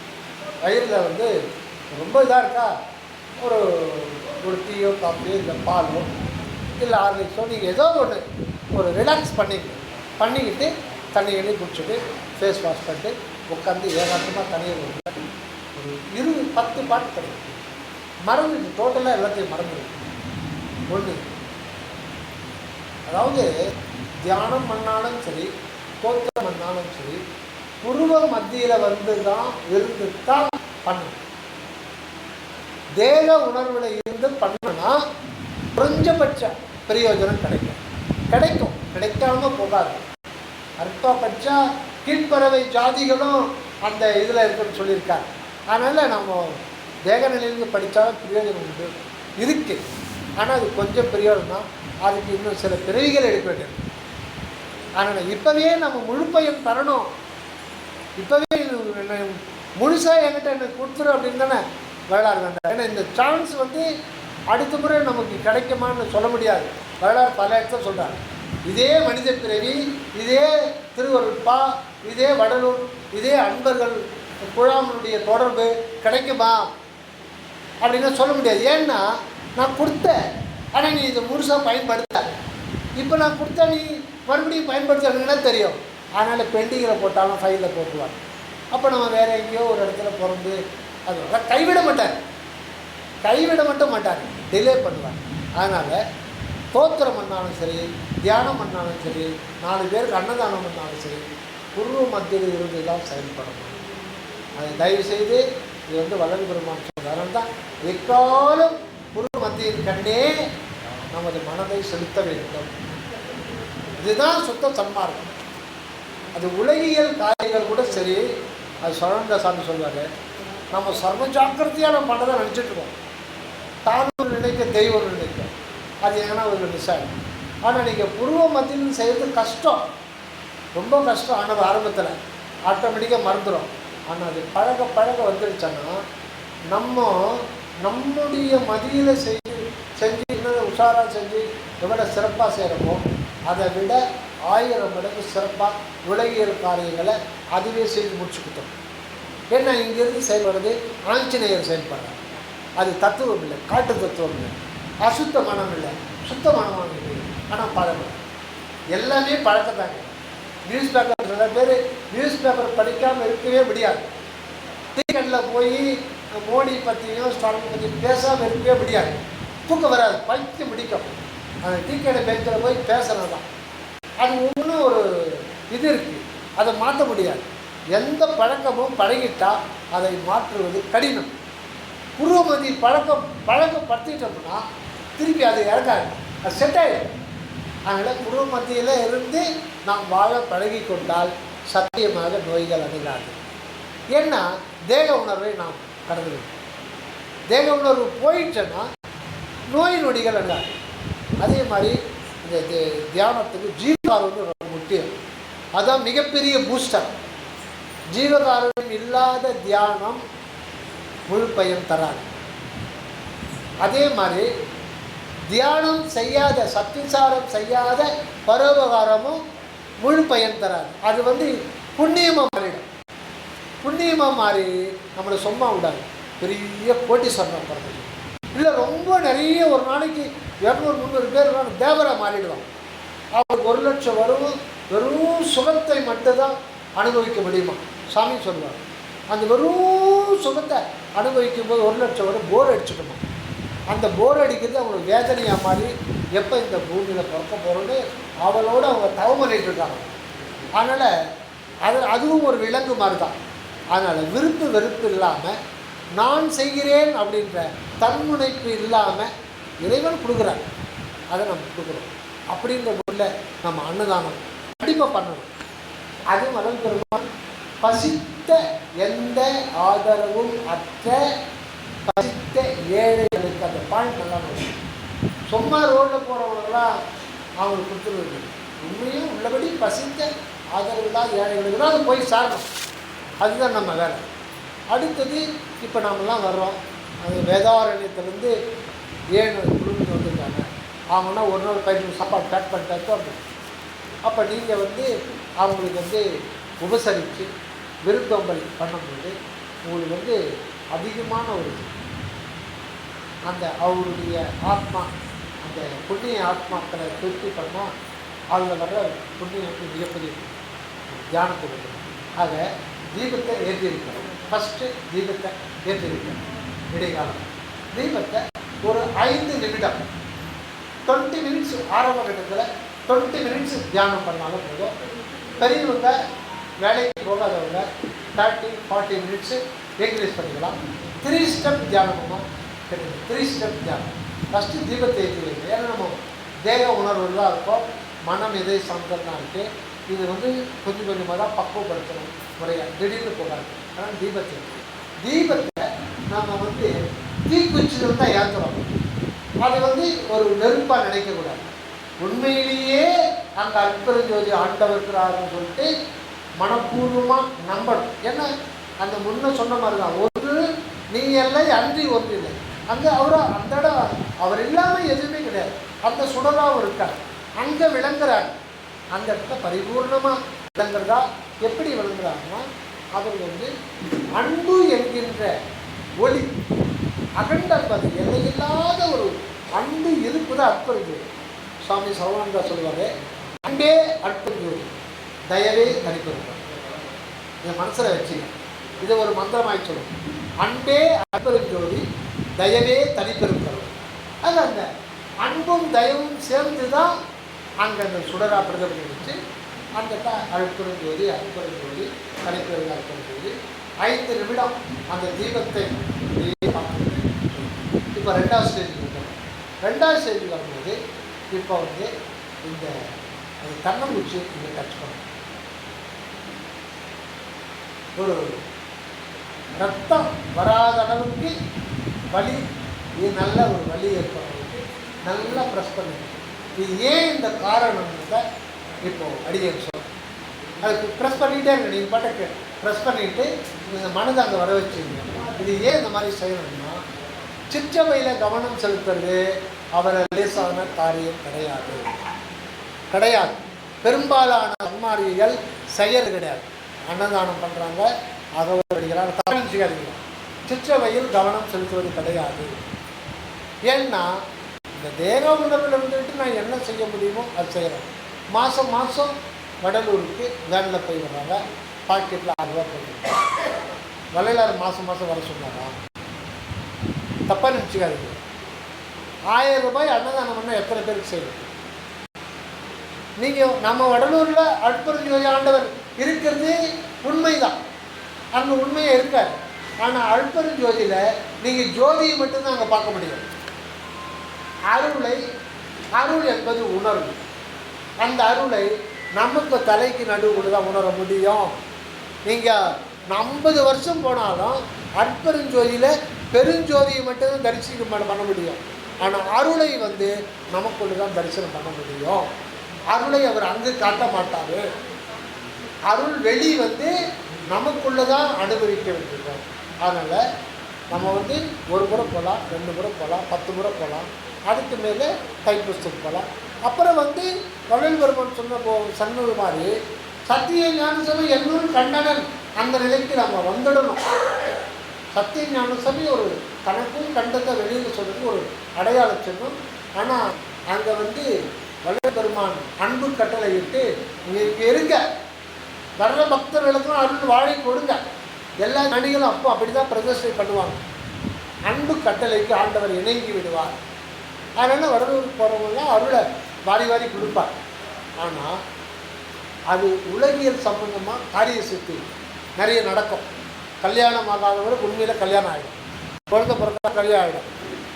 வயிறில் ரொம்ப இதாக இருக்கா, ஒரு டீயோ காஃபியோ இல்லை பாலோ இல்லை ஹார்லிக்ஸோ நீங்கள் ஏதோ ஒன்று ஒரு ரிலாக்ஸ் பண்ணிக்கிட்டு தண்ணி எண்ணி குடிச்சிட்டு ஃபேஸ் வாஷ் பண்ணிட்டு உட்காந்து ஏகாந்தமாக தனியாக ஒரு 10 பாட்டு கிடைக்கும். மறந்துட்டு டோட்டலாக எல்லாத்தையும் மறந்துடும். ஒன்று, அதாவது தியானம் பண்ணாலும் சரி, தோத்திரம் பண்ணாலும் சரி, புருவ மத்தியில் தான் இருந்து தான் பண்ணணும். தேக உணர்வில் இருந்து பண்ணனா குறைஞ்சபட்ச பிரயோஜனம் கிடைக்காம போகாது. அற்பபட்ச கீழ்ப்பறவை ஜாதிகளும் அந்த இதில் இருக்குன்னு சொல்லியிருக்காங்க. அதனால் நம்ம தேக நிலையிலிருந்து படித்தாலும் பிரயோஜனம் உண்டு இருக்குது. ஆனால் அது கொஞ்சம் பிரயோஜனம், அதுக்கு இன்னும் சில பிறவிகள் எடுக்க வேண்டியது. அதனால் இப்போவே நம்ம முழுப்பையும் தரணும். இப்போவே முழுசாக என்கிட்ட எனக்கு கொடுத்துரு அப்படின்னு தானே வள்ளலார் வேண்டாம். ஏன்னா இந்த சான்ஸ் அடுத்த முறை நமக்கு கிடைக்குமான்னு சொல்ல முடியாது. வள்ளலார் பல இடத்துல சொல்கிறார், இதே மனித பிறவி, இதே திருவருட்பா, இதே வடலூர், இதே அன்பர்கள் குழாமனுடைய தொடர்பு கிடைக்குமா அப்படின்னா சொல்ல முடியாது. ஏன்னா நான் கொடுத்தேன், ஆனால் நீ இதை முழுசாக பயன்படுத்த. இப்போ நான் கொடுத்தா நீ மறுபடியும் பயன்படுத்துறதுன்னா தெரியும். அதனால் பெண்டிங்கில் போட்டாலும் ஃபைலில் போட்டுவாங்க. அப்போ நம்ம வேறு எங்கேயோ ஒரு இடத்துல பிறந்து அது கைவிட மட்டும் மாட்டாங்க, டிலே பண்ணுவாங்க. அதனால் தோத்திரம் பண்ணாலும் சரி, தியானம் பண்ணாலும் சரி, 4 பேருக்கு அன்னதானம் பண்ணாலும் சரி, புருவ மத்தியில் இருந்து தான் செயல்படணும். அதை தயவுசெய்து இது வள்ளல் பெருமான் சொல்கிறார். அதனால தான் எக்காலம் புருவ மத்தியின் கண்ணே நமது மனதை செலுத்த வேண்டும். இதுதான் சுத்த சன்மார்க்கம். அது உலகியல் காரியங்கள் கூட சரி. அது சுழந்த சாமி சொல்வார், நம்ம சர்வ ஜாக்கிரதையாக நம்ம பண்ணதை நினச்சிட்ருக்கோம். தானும் நினைக்க தெய்வம் நினைக்க அது எங்கன்னா ஒரு மிஸ் ஆகிடும். ஆனால் நீங்கள் புருவ மத்தியில் செய்கிறது கஷ்டம், ரொம்ப கஷ்டம். ஆனால் ஆரம்பத்தில் ஆட்டோமேட்டிக்காக மறந்துடும். ஆனால் அது பழக வந்துடுச்சான்னா நம்முடைய மதியில் செஞ்சு இன்னும் உஷாராக செஞ்சு எவ்வளோ சிறப்பாக செய்கிறோமோ அதை விட 1000 மடங்கு சிறப்பாக உலகியல் காரியங்களை அதுவே செய்து முடிச்சுக்கிட்டோம். ஏன்னா இங்கேருந்து செயல்படுறது ஆஞ்சநேயர் செயல்படுறார். அது தத்துவம் இல்லை, காட்டு தத்துவம் இல்லை, அசுத்த மனம் இல்லை, சுத்த மனமான இல்லை. ஆனால் பழக்கம் எல்லாமே பழக்கத்தாங்க. நியூஸ் பேப்பர் சில பேர் நியூஸ் பேப்பர் படிக்காமல் இருக்கவே முடியாது. டீக்கெட்டில் போய் மோடி பற்றியும் ஸ்டாலின் பற்றியும் பேசாமல் இருக்கவே முடியாது. தூக்கம் வராது, பைத்தியம் பிடிக்கும். அந்த டீக்கெட்டை பேச்சில் போய் பேசுகிறது தான். அது ஒன்றும் ஒரு இது இருக்குது, அதை மாற்ற முடியாது. எந்த பழக்கமும் பழகிட்டால் அதை மாற்றுவது கடினம். புருவமதி பழக்கப்படுத்திட்டோம்னா திருப்பி அது இறக்காது, அது செட் ஆகிடும். அதனால் புருவ மத்தியில் இருந்து நாம் வாழ பழகி கொண்டால் சத்தியமாக நோய்கள் அணுகாது. ஏன்னா தேக உணர்வை நாம் கடந்து, தேக உணர்வு போயிடுச்சுன்னா நோய் நொடிகள் அணுகாது. அதே மாதிரி இந்த தியானத்துக்கு ஜீவகாரணம் ரொம்ப முக்கியம். அதுதான் மிகப்பெரிய பூஸ்டர். ஜீவகாரணம் இல்லாத தியானம் முழு பயன் தராது. அதே மாதிரி தியானம் செய்யாத, சத்திசாரம் செய்யாத பரோபகாரமும் முழு பயன் தராது. அது புண்ணியமாக மாறிடும். புண்ணியமாக மாறி நம்மளை சும்மா விடாது, பெரிய கோட்டீஸ்வரன் பிறகு இல்லை ரொம்ப நிறைய ஒரு நாளைக்கு 200-300 பேர் தேவராக மாறிடுவான். அவருக்கு 1 லட்சம் வரும், வெறும் சுகத்தை மட்டும்தான் அனுபவிக்க முடியுமா சாமி சொல்லுவார். அந்த வெறும் சுகத்தை அனுபவிக்கும் போது 1 லட்சம் வரும், போர் அடிச்சுக்கணுமா. அந்த போர் அடிக்கிறது அவங்களுக்கு வேதனையாக மாதிரி எப்போ இந்த பூமியில் பிறக்க போகிறோன்னு அவளோடு அவங்க தவம் பண்ணிட்டு இருக்காங்க. அதனால் அதுவும் ஒரு விலங்கு மாதிரி தான். அதனால் விருப்பு வெறுப்பு இல்லாமல் நான் செய்கிறேன் அப்படின்ற தன்முனைப்பு இல்லாமல் இறைவன் கொடுக்குறாங்க, அதை நம்ம கொடுக்குறோம். அப்படின்ற முறையில் நம்ம அன்னதானம் கண்டிப்பாக பண்ணணும். அது மதம் பெருமான் பசித்த எந்த ஆதரவும் அற்ற பசித்த ஏழைகளுக்கு அந்த பாயிண்ட் நல்லா இருக்கும். சும்மா ரோட்டில் போகிறவங்களாம் அவங்களுக்கு கொடுத்துருவது உண்மையும் உள்ளபடி பசித்த ஆதரவு தான் ஏழைகளுக்கு தான் அது போய் சாரணும். அதுதான் நம்ம வேலை. அடுத்தது இப்போ நாமெல்லாம் வர்றோம், அது வேதாரண்யத்துலேருந்து 7 குழுந்து வந்துருக்காங்க. அவங்கன்னா ஒரு நாள் 15 சாப்பாடு பேக் பண்ணிட்டு வரணும். அப்போ நீங்கள் அவங்களுக்கு உபசரித்து விருந்தோம்பல் பண்ணும்போது உங்களுக்கு அதிகமான ஒரு அந்த அவருடைய ஆத்மா, அந்த புண்ணிய ஆத்மாக்களை திருப்தி பண்ணால் அதில் வர்ற புண்ணியம் மிகப்பெரிய தியானத்துக்கு. ஆக தீபத்தை ஏற்றிருக்கிறோம். ஃபஸ்ட்டு தீபத்தை ஏற்றிருக்கிறோம். இடைக்காலம் தீபத்தை ஒரு 5 நிமிடம் 20 மினிட்ஸ் ஆரம்ப கட்டத்தில் 20 மினிட்ஸ் தியானம் பண்ணாலும் போதும். பெரியவங்க வேலைக்கு போகாதவங்க 30-40 மினிட்ஸு என்கரேஜ் பண்ணிக்கலாம். 3 ஸ்டெப் தியானமாக கிடையாது. 3 ஸ்டெப் தியானம். ஃபஸ்ட்டு தீபத்தை ஏற்றி வைங்க. ஏன்னா நம்ம தேக உணர்வு தான் இருக்கும், மனம் எதை சார்ந்ததுனா இருக்குது. இது கொஞ்சம் கொஞ்சமாக தான் பக்குவப்படுத்தணும் முறையாக, திடீர்னு போகாது. ஆனால் தீபத்தை நம்ம தீக்குச்சியில் தான் ஏற்றுறோம். அது ஒரு நெருப்பாக நினைக்கக்கூடாது. உண்மையிலேயே அங்கே அற்புதஞ்சோதி ஆண்டவர் இருக்கிறாருன்னு சொல்லிட்டு மனப்பூர்வமாக நம்பணும். ஏன்னா அந்த முன்ன சொன்ன மாதிரி தான், ஒன்று நீ எல்லாம் அன்றி ஒன்று இல்லை. அங்கே அந்த இடம் அவர் இல்லாமல் எதுவுமே கிடையாது. அந்த சுடராகவும் இருக்கார், அங்கே விளங்குறார். அந்த இடத்துல பரிபூர்ணமாக விளங்குறதா. எப்படி விளங்குறாங்கன்னா அவர் அன்பு என்கின்ற ஒளி அகண்டற்பது எல்லையில்லாத ஒரு அன்பு இருப்பு தான் அற்புதஞ்சோதி. சுவாமி சரவணந்தா சொல்லுவார், அன்பே அற்புதஞ்சோதி, தயவே தனிப்பெருமாள். இதை மனசில் வச்சுங்க. இதை ஒரு மந்திரமாய் சொல்லும். அன்பே அற்புதஞ்சோதி, தயவே தனிப்பெருமாள். அது அந்த அன்பும் தயவும் சேர்ந்து தான் அங்கே அந்த சுடரா பிரதிபலிச்சு அந்த அற்புதஞ்சோதி அற்புதஞ்சோதி தனிப்பெருமாள் அற்புதஞ்சோதி 5 நிமிடம் அந்த தீபத்தை இப்போ 2வது ஸ்டேஜுக்கு இருக்கணும். 2வது ஸ்டேஜுக்கு வரும்போது இப்போ இந்த கண்ணம்பூச்சி இங்கே டச் பண்ணணும். ஒரு ரத்தம் வராத அளவுக்கு வலி, இது நல்ல ஒரு வலி ஏற்படுறதுக்கு நல்லா ப்ரெஸ் பண்ணுங்க. இது ஏன் இந்த காரணம்ன்றத இப்போது அடியேன் சொல்கிறேன். அதுக்கு ப்ரெஸ் பண்ணிகிட்டே இருங்க. நீங்கள் பாட்டுக்கு ப்ரெஸ் பண்ணிவிட்டு இந்த மனதை அங்கே வர வச்சுருங்க. இது ஏன் இந்த மாதிரி செய்யணும்னா, சிற்றவையில் கவனம் செலுத்துறது அவரை லேசான காரியம் கிடையாது. பெரும்பாலான அம்மாரிகள் செய்யறது கிடையாது. அன்னதானம் பண்ணுறாங்க, அகவல் அடிக்கிறாங்க, தமிழ்ச்சிக்காதீங்க. சிற்றவையில் கவனம் செலுத்துவது கிடையாது. ஏன்னா இந்த தேக உணர்வில் இருந்துட்டு நான் என்ன செய்ய முடியுமோ அது செய்கிறேன். மாதம் வடலூருக்கு வேனில் போய் வர்றாங்க, பாக்கெட்டில் 6 ரூபா போடுறாங்க. வளையலார் மாதம் வர சொன்னாங்க. தப்பாக நினச்சிக்காதீங்க. 1000 ரூபாய் அன்னதானம் பண்ணால் எத்தனை பேருக்கு செய்யணும்? நீங்கள் நம்ம வடலூரில் அற்புதஞ்சோதி ஆண்டவர் இருக்கிறது உண்மைதான், அங்கே உண்மையே இருக்காது. ஆனால் அற்புதஞ்சோதியில் நீங்கள் ஜோதியை மட்டும்தான் அங்கே பார்க்க முடியும். அருள் என்பது உணர்வு. அந்த அருளை நமக்கு தலைக்கு நடுவில் தான் உணர முடியும். நீங்கள் 50 வருஷம் போனாலும் அற்புதஞ்சோதியில் பெருஞ்சோதியை மட்டும்தான் தரிசனம் பண்ண முடியும். ஆனால் அருளை நமக்குள்ளே தான் தரிசனம் பண்ண முடியும். அருளை அவர் அங்கு காட்ட மாட்டார். அருள் வெளி நமக்குள்ளே தான் அனுபவிக்க வேண்டியிருக்கோம். அதனால் நம்ம 1 முறை போகலாம், 2 முறை போகலாம், 10 முறை போகலாம். அதுக்கு மேலே தைப்பூசத்துக்கு போகலாம். அப்புறம் வள்ளல் பெருமான் சொன்னது மாதிரி சத்திய ஞான சபை என்னுள் கண்டனன் அந்த நிலைக்கு நம்ம வந்துடணும். சத்திய ஞான சபை ஒரு தனக்கும் கண்டத்தை வெளியில் சொல்றதுக்கு ஒரு அடையாள சின்னம். ஆனால் அங்கே வள்ளல் பெருமான் அன்பு கட்டளை இட்டு இங்கே இருங்க, வர்ற பக்தர்களுக்கும் அருள் வாழை கொடுங்க. எல்லா ஞானிகளும் அப்போ அப்படி தான் பிரதிஷ்டை பண்ணுவாங்க. அன்பு கட்டளைக்கு ஆண்டவர் இணங்கி விடுவார். அதனால் வரலூருக்கு போகிறவங்களாம் அருளை வாரி வாரி கொடுப்பார். ஆனால் அது உலகியல் சம்பந்தமாக காரிய சித்தி நிறைய நடக்கும். கல்யாணம் ஆகாதவருக்கு உண்மையில் கல்யாணம் ஆகிடும், குழந்தை பிறந்தா கல்யாணம் ஆகிடும்.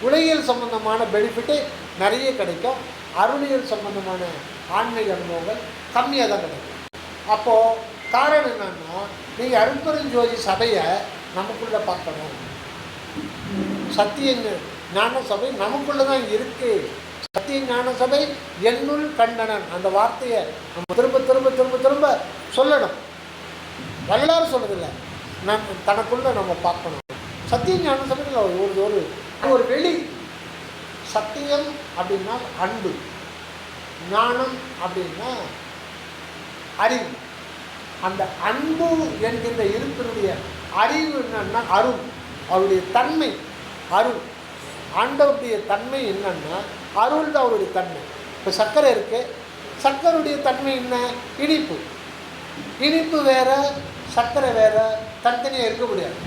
உலகியல் சம்பந்தமான பெனிஃபிட்டு நிறைய கிடைக்கும். அருளியல் சம்பந்தமான ஆன்மீக அனுபவங்கள் கம்மியாக தான் கிடைக்கும். அப்போது காரணம் என்னன்னா, நீங்கள் அருட்பெருஞ்சோதி சபையை நமக்குள்ளே பார்க்கணும். சத்திய ஞான சபை நமக்குள்ளே தான் இருக்குது. சத்திய ஞான சபை என்னுள் கண்டனன் அந்த வார்த்தையை நம்ம திரும்ப திரும்ப திரும்ப திரும்ப சொல்லணும். வரலாறு சொல்றதில்லை, தனக்குள்ள நம்ம பார்க்கணும். சத்திய ஞான சபையில் ஒரு ஒரு வெளி. சத்தியம் அப்படின்னா அன்பு, ஞானம் அப்படின்னா அறிவு. அந்த அன்பு என்கின்ற இருப்பினுடைய அறிவு என்னன்னா அருள், அவருடைய தன்மை அருள். ஆண்டவருடைய தன்மை என்னன்னா அருள் தான் அவருடைய தன்மை. இப்போ சர்க்கரை இருக்குது, சர்க்கரையுடைய தன்மை என்ன? இனிப்பு. இனிப்பு வேற, சர்க்கரை வேற, தனித்தனியாக இருக்க முடியாது.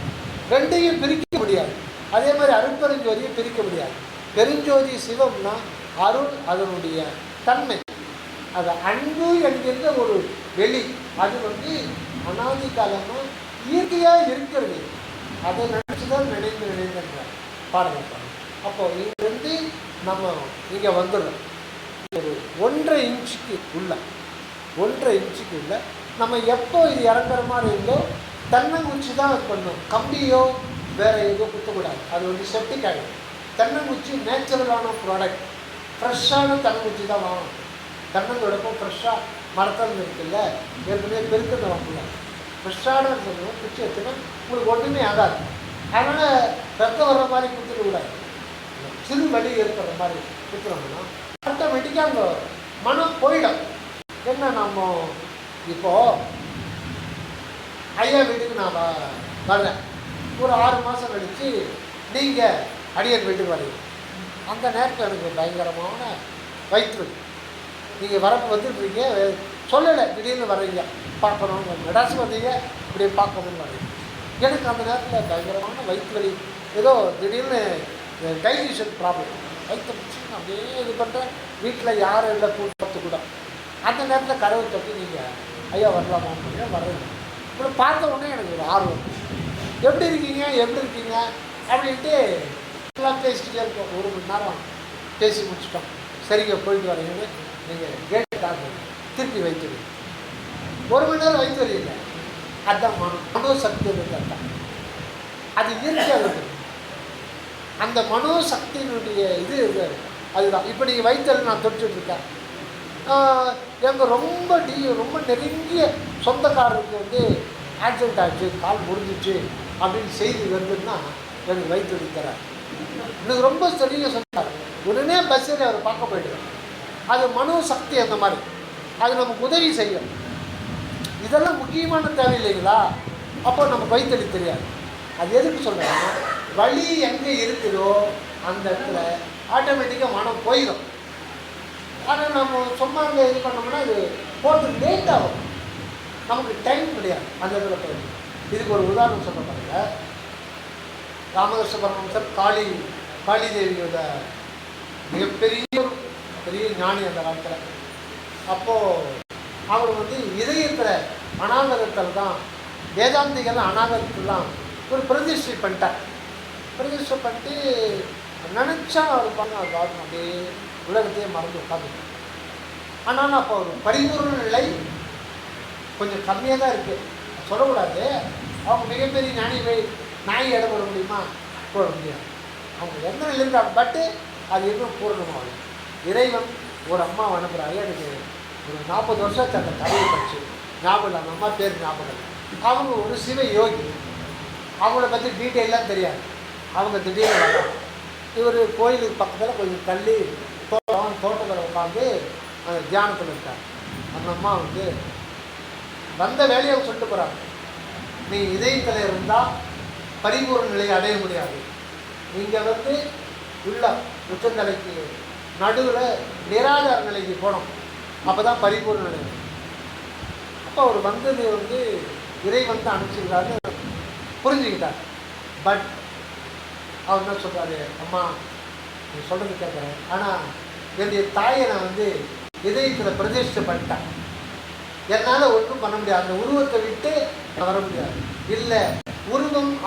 ரெண்டையும் பிரிக்க முடியாது. அதே மாதிரி அருட்பெருஞ்சோதியை பிரிக்க முடியாது. பெருஞ்சோதி சிவம்னா அருள் அதனுடைய தன்மை. அது அன்பு என்கின்ற ஒரு வெளி. அது அனாதி காலமாக இயற்கையாக இருக்கிறது. அதை நினச்சி தான் நினைந்த பாருங்க. அப்போ இங்கிருந்து நம்ம இங்கே வந்துடுறோம். ஒரு 1.5 இன்ச்சுக்கு உள்ள 1.5 இன்ச்சுக்கு உள்ள நம்ம எப்போ இது இறங்குற மாதிரி இருந்தோ தென்னங்குச்சி தான் அது பண்ணணும். கம்பியோ வேறு எதுவும் குத்தக்கூடாது, அது செப்டிக் ஆகிடும். தென்னங்குச்சி நேச்சுரலான ப்ராடக்ட், ஃப்ரெஷ்ஷான தென்னங்குச்சி தான் வாங்கணும். தென்னந்தோடக்கும் ஃப்ரெஷ்ஷாக மரத்தில் இருக்குல்ல, ஏற்கனவே பெருக்கிறத வாங்கக்கூடாது. ஃப்ரெஷ்ஷான குச்சி வச்சுன்னா உங்களுக்கு ஒன்றுமே ஆகாது. அதனால் ரத்தம் வர்ற மாதிரி குத்துக்கூடாது. சிறு வலி ஏற்படுற மாதிரி குத்துறோம்னா ஆட்டோமேட்டிக்காக அந்த மனம் போயிடும். என்ன நம்ம இப்போது ஐயா வீட்டுக்கு நான் வர்றேன், ஒரு 6 மாதம் கழித்து நீங்கள் அடியன் வீட்டுக்கு வரீங்க. அந்த நேரத்தில் எனக்கு பயங்கரமான வயிற்று. நீங்கள் வரப்பு வந்துட்டுருக்கீங்க, சொல்லலை, திடீர்னு வர்றீங்க, பார்க்கணும், மெடாஸ் வந்தீங்க, இப்படி பார்க்கணும்னு வரீங்க. எனக்கு அந்த நேரத்தில் பயங்கரமான வயிற்று வலி, ஏதோ திடீர்னு டைஜஷன் ப்ராப்ளம், வயிற்று பிடிச்சி அப்படியே இது பண்ணுறேன். வீட்டில் யாரும் இல்லை கூட்டு கூட. அந்த நேரத்தில் கதவை தட்டி நீங்கள் ஐயா வரலாமான்னு வர்றீங்க. இப்படி பார்த்த உடனே எனக்கு ஒரு ஆர்வம், எப்படி இருக்கீங்க அப்படின்ட்டு எல்லாம் பேசிகிட்டே இருக்கோம். 1 மணி நேரம் பேசி முடிச்சிட்டோம். சரிங்க போயிட்டு வரீங்கன்னு நீங்கள் கேட்டு காட்டு திருப்பி வைத்துடுங்க. 1 மணி நேரம் வைத்து வரீங்க. அதுதான் மனோசக்தி அதுதான், அது இயற்கையாக இருக்குது. அந்த மனோசக்தியினுடைய இது அதுதான். இப்போ நீங்கள் வைத்தல் நான் தொட்டுட்ருக்கேன். எங்கள் ரொம்ப நெருங்கிய சொந்தக்காரருக்கு ஆக்சிடென்ட் ஆச்சு, கால் முடிஞ்சிச்சு அப்படின்னு செய்தி வருதுன்னா எனக்கு வயிற்று வலி தரார். எனக்கு ரொம்ப சரியாக சொன்னார். உடனே பஸ்ஸில் அவர் பார்க்க போயிடுவேன். அது மனோசக்தி அந்த மாதிரி, அது நமக்கு உதவி செய்யும். இதெல்லாம் முக்கியமான தேவை இல்லைங்களா? அப்போ நமக்கு வயிற்று தெரியாது. அது எதுக்கு சொல்கிறேன்னா, வலி எங்கே இருக்குதோ அந்த இடத்துல ஆட்டோமேட்டிக்காக மனம் போயிடும். ஆனால் நம்ம சும்மா இங்கே இது பண்ணோம்னா அது போட்டு லேட் ஆகும், நமக்கு டைம் கிடையாது அந்த இடத்துல போயிடும். இதுக்கு ஒரு உதாரணம் சொல்ல பாருங்க. ராமகிருஷ்ண பரமஹம்சர் காளி தேவியோட பெரிய ஞானி அந்த காலத்தில். அப்போது அவர் இதயத்தில் அநாகரத்தில் தான், வேதாந்திகள் அநாகரத்தில் தான் ஒரு பிரதிஷ்டை பண்ணிட்டார். பிரதிஷ்டை பண்ணிட்டு நினச்சா அவர் பண்ண அது அப்படியே உலகத்தையே மறந்து உட்காந்துட்டார். ஆனால் அப்போ ஒரு பரிபூர்ண நிலை கொஞ்சம் கம்மியாக தான் இருக்குது, சொல்லக்கூடாது. அவங்க மிகப்பெரிய ஞானிகளை நாய் இடம் போட முடியுமா? போட முடியாது. அவங்க எந்த நிலையில் இருந்தாங்க. பட்டு அது இன்னும் பூர்ணமாகும். இறைவன் ஒரு அம்மா அனுப்புகிறாங்க. எனக்கு ஒரு 40 வருஷத்துக்கு அந்த கதையை படிச்சு ஞாபகம், அந்த அம்மா பேர் ஞாபகம். அவங்க ஒரு சிவ யோகி, அவங்கள பற்றி டீட்டெயிலாம் தெரியாது. அவங்க திடீர்னு வர்றாங்க. இவர் கோயிலுக்கு பக்கத்தில் கொஞ்சம் தள்ளி தோட்டத்தில் உட்காந்து அந்த தியானத்தில் இருக்காங்க. அந்த அம்மா வந்த வேலையை சொல்லிட்டு போகிறாங்க. நீ இதயத்தில் இருந்தால் பரிபூர்ண நிலையை அடைய முடியாது. நீங்கள் உள்ள உச்சந்தலைக்கு நடுவில் நிராதார நிலைக்கு போனோம். அப்போ தான் பரிபூர்ண நிலை. அப்போ அவர் வந்தது இறை அனுப்பிச்சிருக்காருன்னு புரிஞ்சுக்கிட்டார். பட் அவர் என்ன சொல்கிறாரு, அம்மா நீ சொல்கிறது கேட்குறேன், ஆனால் என்னுடைய தாயை நான் இதயத்தில் பிரதிஷ்டை பண்ணிட்டேன், என்னால் ஒன்றும் பண்ண முடியாது, அந்த உருவத்தை விட்டு நான் வர முடியாது. இல்லை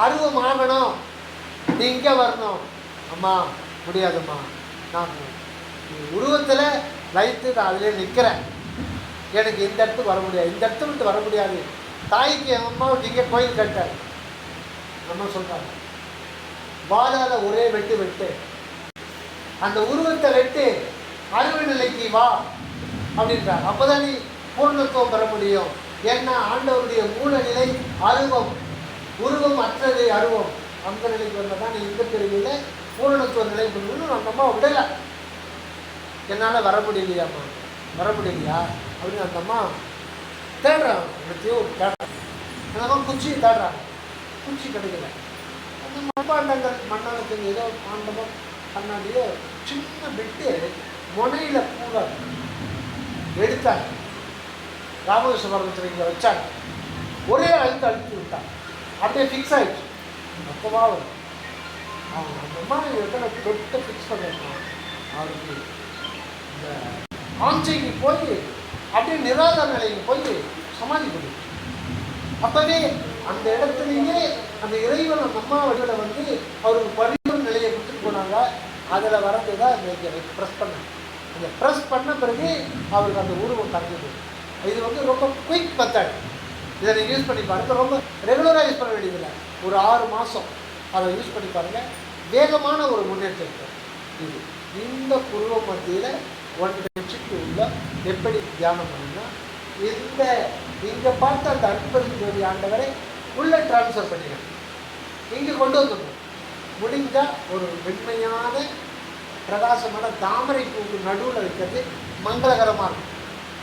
அருவம் ஆகணும், நீ இங்கே வரணும். அம்மா முடியாதும்மா, நான் உருவத்தில் லைட்டு நான் அதிலே நிற்கிறேன், எனக்கு இந்த இடத்துக்கு வர முடியாது, இந்த இடத்த விட்டு வர முடியாது. தாய்க்கு என் அம்மாவுக்கு இங்கே கோயில் கட்டார். அம்மா சொல்கிறாங்க, வாழாத ஒரே வெட்டு, அந்த உருவத்தை வெட்டு, அருவ நிலைக்கு வா அப்படின்றார். அப்போதான் நீ பூர்ணத்துவம் பெற முடியும். ஏன்னா ஆண்டவருடைய மூல நிலை அருவம், உருவம் அற்றது அருவம். அந்த நிலைக்கு வந்தால் தான் நீ இந்த பிரிவில் பூரணத்துவ நிலை பண்ணணும். அந்த அம்மா விடலை, என்னால் வர முடியலையாம்மா, வர முடியலையா அப்படின்னு அந்த அம்மா தேடுறாங்க. ஒரு தேடுறாங்க, அந்த அம்மா குச்சி தேடுறாங்க, குச்சி கிடைக்கல. அந்த மண்ணாங்கத்தில் ஏதோ பாண்டவம் கண்ணாடியோ சின்ன விட்டு முனையில் கூட எடுத்தாங்க. ராமகிருஷ்ண பரமத்தில் இங்கே வச்சாங்க, ஒரே அழுத்தி விட்டாங்க, அப்படியே ஃபிக்ஸ் ஆகிடுச்சு. அப்போவா அவங்க அந்த அம்மா இடத்துல தொட்டு ஃபிக்ஸ் பண்ணிருக்காங்க. அவருக்கு இந்த ஆஞ்சைக்கு போய் அப்படியே நிராதார நிலைக்கு போய் சமாதி பண்ணி, அப்பவே அந்த இடத்துலையே அந்த இறைவன் அந்த அம்மா வழியில் அவருக்கு பரிபூர்ண நிலையை கொடுத்துட்டு போனாங்க. அதில் வரது தான் இந்த ப்ரெஸ் பண்ண, அந்த ப்ரெஸ் பண்ண பிறகு அவருக்கு அந்த உருவம் கரைஞ்சது. இது ரொம்ப குயிக் மெத்தட். இதை நீங்கள் யூஸ் பண்ணி பாருங்கள். ரொம்ப ரெகுலராக யூஸ் பண்ண வேண்டியதில்லை, ஒரு 6 மாதம் அதை யூஸ் பண்ணி பாருங்கள். வேகமான ஒரு முன்னேற்றம் இது. இந்த புருவ மத்தியில் 1 நிமிஷத்துக்கு உள்ள எப்படி தியானம் பண்ணுன்னா, இந்த இங்கே பார்த்த அந்த அற்புதம் ஜோதி ஆண்டவரை உள்ளே டிரான்ஸ்ஃபர் பண்ணிக்கணும், இங்கே கொண்டு வந்துடணும். முடிஞ்சால் ஒரு வெண்மையான பிரகாசமான தாமரை பூவுக்கு நடுவில் வைக்கிறது மங்களகரமாக இருக்கும்.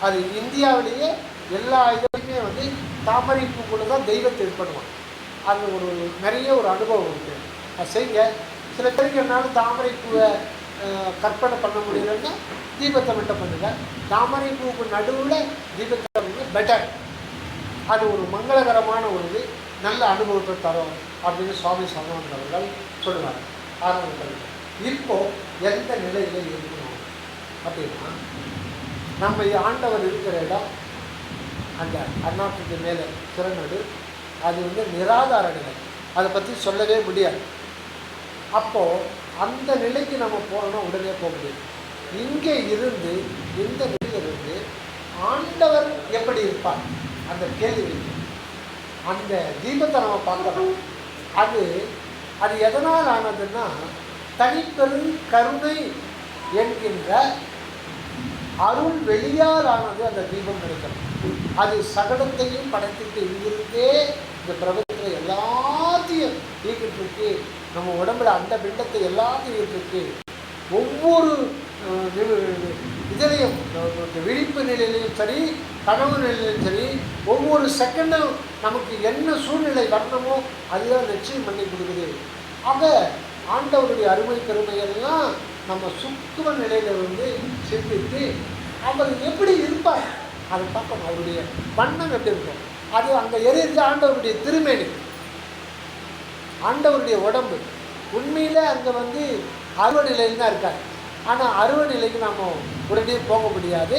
அது இந்தியாவிலேயே எல்லா இதுலையுமே தாமரை பூ கூட தான் தெய்வத்தை இது பண்ணுவாங்க. அது நிறைய ஒரு அனுபவம் இருக்குது. அது செய்ய சில பேருக்கு என்னால் தாமரை பூவை கற்பனை பண்ண முடியலன்னா தீபத்தை மட்டும் பண்ணுங்க. தாமரை பூவுக்கு நடுவில் தீபத்தை பண்ணுங்க, பெட்டர். அது ஒரு மங்களகரமான ஒரு நல்ல அனுபவத்தை தரும் அப்படின்னு சுவாமி சரவணன் அவர்கள் சொல்லுவாங்க. ஆரம்பத்தில் இப்போ எந்த நிலையில் இருக்கணும் அப்படின்னா, நம்ம ஆண்டவர் இருக்கிற இடம் அந்த அண்ணாத்துக்கு மேலே சிறநடு, அது நிராதார நிலை, அதை பற்றி சொல்லவே முடியாது. அப்போது அந்த நிலைக்கு நம்ம போகணும்னா உடனே போக முடியாது. இங்கே இருந்து இந்த நிலையிலிருந்து ஆண்டவர் எப்படி இருப்பார் அந்த கேள்வி, அந்த தீபத்தை நம்ம பார்க்கணும். அது எதனால் ஆனதுன்னா, தனிப்பெரும் கருணை என்கின்ற அருள் வெளியால் ஆனது அந்த தீபம் கிடைக்கணும். அது சகடத்தையும் படைத்துட்டு இங்கிருந்தே இந்த பிரபஞ்சத்தில் எல்லாத்தையும் இயக்கிட்டு இருக்கு. நம்ம உடம்புல அந்த பிண்டத்தை எல்லாத்தையும் இயக்கிட்டு ஒவ்வொரு இதிலையும் விழிப்பு நிலையிலையும் சரி, கனவு நிலையிலையும் சரி, ஒவ்வொரு செகண்டும் நமக்கு என்ன சூழ்நிலை வரணுமோ அதுதான் நிச்சயம் பண்ணி கொடுக்குது. ஆக ஆண்டவருடைய அருமை பெருமையெல்லாம் நம்ம சுக்குவ நிலையில் சிந்தித்து அவர் எப்படி இருப்பார் அதை பார்க்கணும். அவருடைய வண்ணம் எப்படி இருக்கும், அது அங்கே எரிஞ்ச ஆண்டவருடைய திருமேனி, ஆண்டவருடைய உடம்பு உண்மையில் அங்கே அருவ நிலையில் தான் இருக்காரு. ஆனால் அருவ நிலைக்கு நம்ம உடனே போக முடியாது.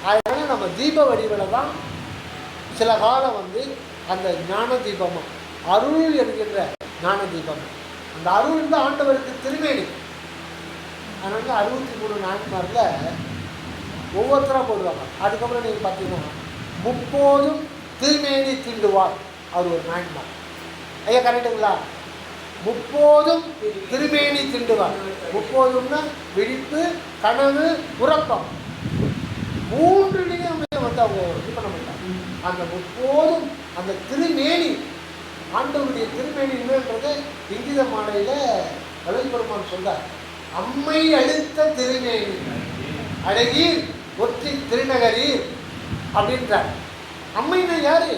அதனால் நம்ம தீப வடிவில் தான் சில காலம் அந்த ஞான தீபமாக அருள் என்கின்ற ஞான தீபம், அந்த அருள் தான் ஆண்டவருக்கு திருமேனி. அதனால 63 நாயன்மாரில் ஒவ்வொருத்தராக போடுவாங்க. அதுக்கப்புறம் நீங்கள் பார்த்தீங்கன்னா 30 திருமேனி தீண்டுவார் அவர் ஒரு நாயன்மார். ஐயா கரெக்டுங்களா? 30 திருமேனி திண்டுவார். 30ன்னா விழிப்பு, கனவு, உறக்கம், 3லையும் அவங்க இது பண்ண மாட்டாங்க. அந்த 30 அந்த திருமேனி ஆண்டவருடைய திருமேனி என்னன்றது இங்கித மாலையில் வளைபெருமான் சொல்றார். அம்மை அழுத்த திருமேனி அழகீர் ஒற்றி திருநகரீர் அப்படின்றார். அம்மைன்னா யாரு?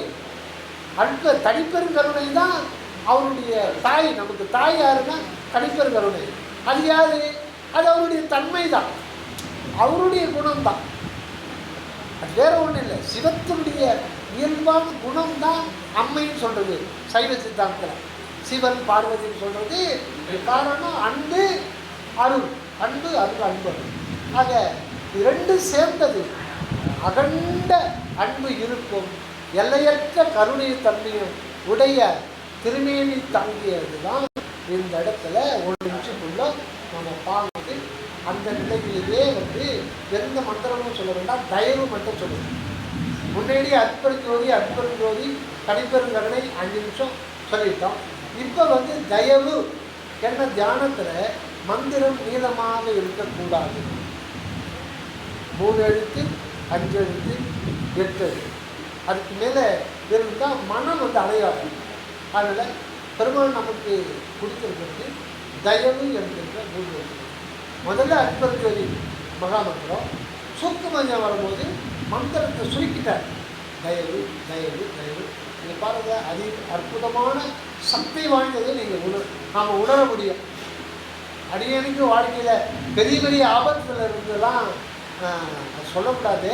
தனிப்பெருங்கருணை தான் அவருடைய தாய். நமக்கு தாய் யாருன்னா தனிப்பெருங்கருணை. அது யாரு? அது அவருடைய தன்மை தான், அவருடைய குணம் தான், அது வேற ஒன்றும் இல்லை. சிவத்தினுடைய இயல்பான குணம் தான் அம்மைன்னு சொல்றது சைவ சித்தாந்தத்தில். சிவன் பார்வதின்னு சொல்றது காரணம் அன்பு அருள், அன்பு அருள், அன்பு அருள். ஆக இரண்டு சேர்ந்தது அகண்ட அன்பு இருக்கும், எல்லையற்ற கருணை தன்மையும் உடைய திருமேனி தாங்கியது தான் இந்த இடத்துல ஒரு நிமிஷத்துக்குள்ள நம்ம பார்த்து அந்த நிலையிலேயே எந்த மந்திரமும் சொல்ல வேண்டாம், தயவு மட்டும் சொல்லுங்க. முன்னாடி அற்பெருஞ்சோதி தனிப்பெருங்கருணை 5 நிமிஷம் சொல்லிட்டோம். இப்போ தயவு என்ன தியானத்தில் மந்திரம் நீளமாக இருக்கக்கூடாது. 3 எழுத்து 5 எழுத்து 8 எழுத்து அதுக்கு மேலே இருந்தால் மனம் அடையாது. அதனால் பெருமாள் நமக்கு கொடுத்துருக்கிறது தயவு என்கின்ற 3 எழுத்து. முதல்ல அற்பெருஞ்சோதி மகாமந்திரம், சூக்குமஞ்சம் வரும்போது மந்திரத்தை சுருக்கிட்டார். தயவு தயவு தயவு. நீங்கள் பாருங்கள், அது அற்புதமான சக்தி வாய்ந்தது. நீங்கள் நாம் உணர முடியும். அடியனுக்கு வாழ்க்கையில் பெரிய பெரிய ஆபத்தில் இருந்தெல்லாம் சொல்லக்கூடாது,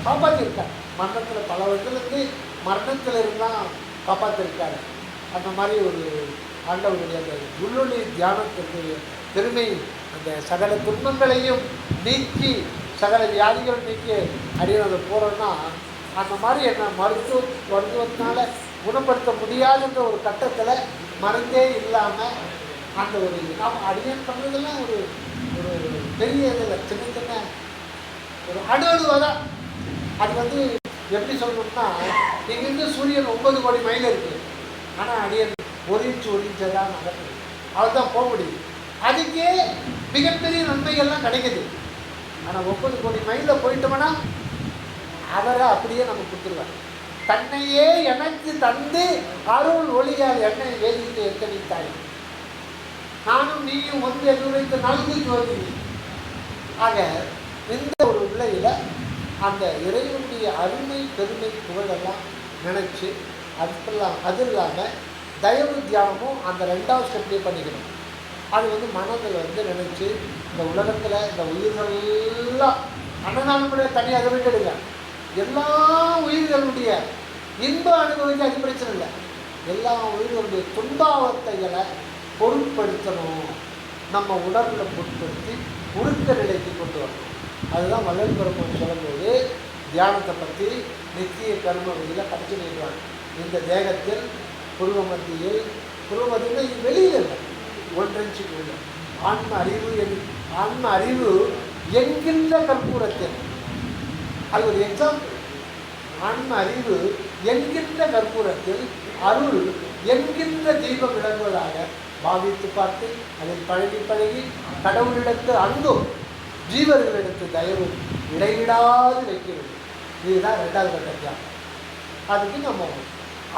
காப்பாற்றிருக்கார். மரணத்தில் பல வருடத்துலேருந்து மரணத்தில் இருந்தால் காப்பாற்றிருக்காரு. அந்த மாதிரி ஒரு ஆண்டவருடைய அந்த உள்ளொளி தியானத்திற்கு பெருமை, அந்த சகல துன்பங்களையும் நீக்கி சகல வியாதிகள் நீக்கி அடியனது போகிறோன்னா, அந்த மாதிரி என்ன மருத்துவத்தினால குணப்படுத்த முடியாதுன்ற ஒரு கட்டத்தில் மருந்தே இல்லாமல் அந்த ஒரு நாம் அடியன் பண்ணுறதெல்லாம் ஒரு ஒரு பெரிய இதில் சின்ன சின்ன ஒரு அணுவாக தான். அது எப்படி சொல்லணும்னா, இங்கேருந்து சூரியன் 9 கோடி மைல் இருக்குது, ஆனால் அடியன் 1 இன்ச்சு தான் நடக்குது. அவர் தான் போக முடியுது. அதுக்கே மிகப்பெரிய நன்மைகள்லாம் கிடைக்குது. ஆனால் 9 கோடி மைலில் போயிட்டோம்னா அவரை அப்படியே நம்ம கொடுத்துருவார். தன்னையே எனக்கு தந்து அருள் ஒளியால் என்னை வேதித்து எத்தனைத்தாய், நானும் நீயும் எதிர்த்து நல்கு ஜோதி. ஆக இந்த ஒரு நிலையில் அந்த இறைவனுடைய அருமை பெருமை புகழெல்லாம் நினச்சி அது இல்லாமல் தயவு தியானமும் அந்த 2வது ஸ்டெப்லேயே பண்ணிக்கணும். அது மனதில் நினச்சி இந்த உலகத்தில் இந்த உயிர்களெல்லாம் அன்னதானமுடைய தனி அதை விட்டுடுங்க, எல்லா உயிர்களுடைய இன்ப அனுபவிக்க அது பிரச்சனை இல்லை. எல்லா உயிர்களுடைய துன்பாவத்தைகளை பொருட்படுத்தணும், நம்ம உடலில் பொருட்படுத்தி உருக்க நிலைக்கு கொண்டு வரணும். அதுதான் வள்ளல் பெருமான் சொல்லும்போது தியானத்தை பற்றி நித்திய கர்ம விதியில் படிச்சு நிறுவாங்க. இந்த தேகத்தில் புருவ மத்தியில் வெளியில் இல்லை, 1 இன்ச்சுக்கு உள்ள ஆன்ம அறிவு என்கின்ற கற்பூரத்தில், அது ஒரு எக்ஸாம்பிள். ஆன்ம அறிவு என்கின்ற கற்பூரத்தில் அருள் என்கின்ற தீபம் விளங்குவதாக பாவித்து பார்த்து அதில் பழகி கடவுளிடத்து அன்பும் ஜீவர்களிடத்து தயவும் இடைவிடாது வைக்கிறது. இதுதான் 2வது கட்ட தியாகம். அதுக்கு நம்ம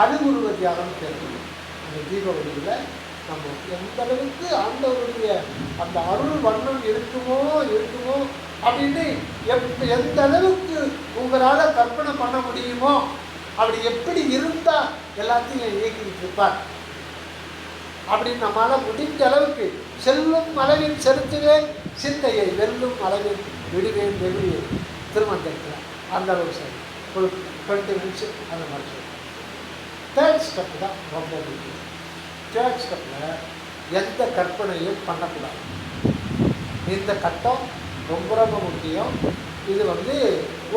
அணுகுருவ தியாகம் தெரிஞ்சுக்கணும். அந்த தீபாவளியில் நம்ம எந்த அளவுக்கு ஆண்டவருடைய அந்த அருள் வண்ணம் இருக்குமோ அப்படின்னு எந்த அளவுக்கு உங்களால் கற்பனை பண்ண முடியுமோ அப்படி எப்படி இருந்தால் எல்லாத்தையும் இயக்கிட்டு இருப்பார். அப்படின்னு நம்மளால் முடிந்த அளவுக்கு செல்லும் அளவில் செலுத்துவேன், சிந்தையை வெல்லும் அளவில் விடுவேன் வெகுவேன் திருமணத்தில் அந்த அளவு சரி ஒரு 20 நிமிஷம் அந்த மாதிரி சொல்லி. 3rd ஸ்டெப் தான் ரொம்ப முக்கியம். 3rd ஸ்டெப்பில் எந்த கற்பனையும் பண்ணக்கூடாது. இந்த கட்டம் ரொம்ப ரொம்ப முக்கியம். இது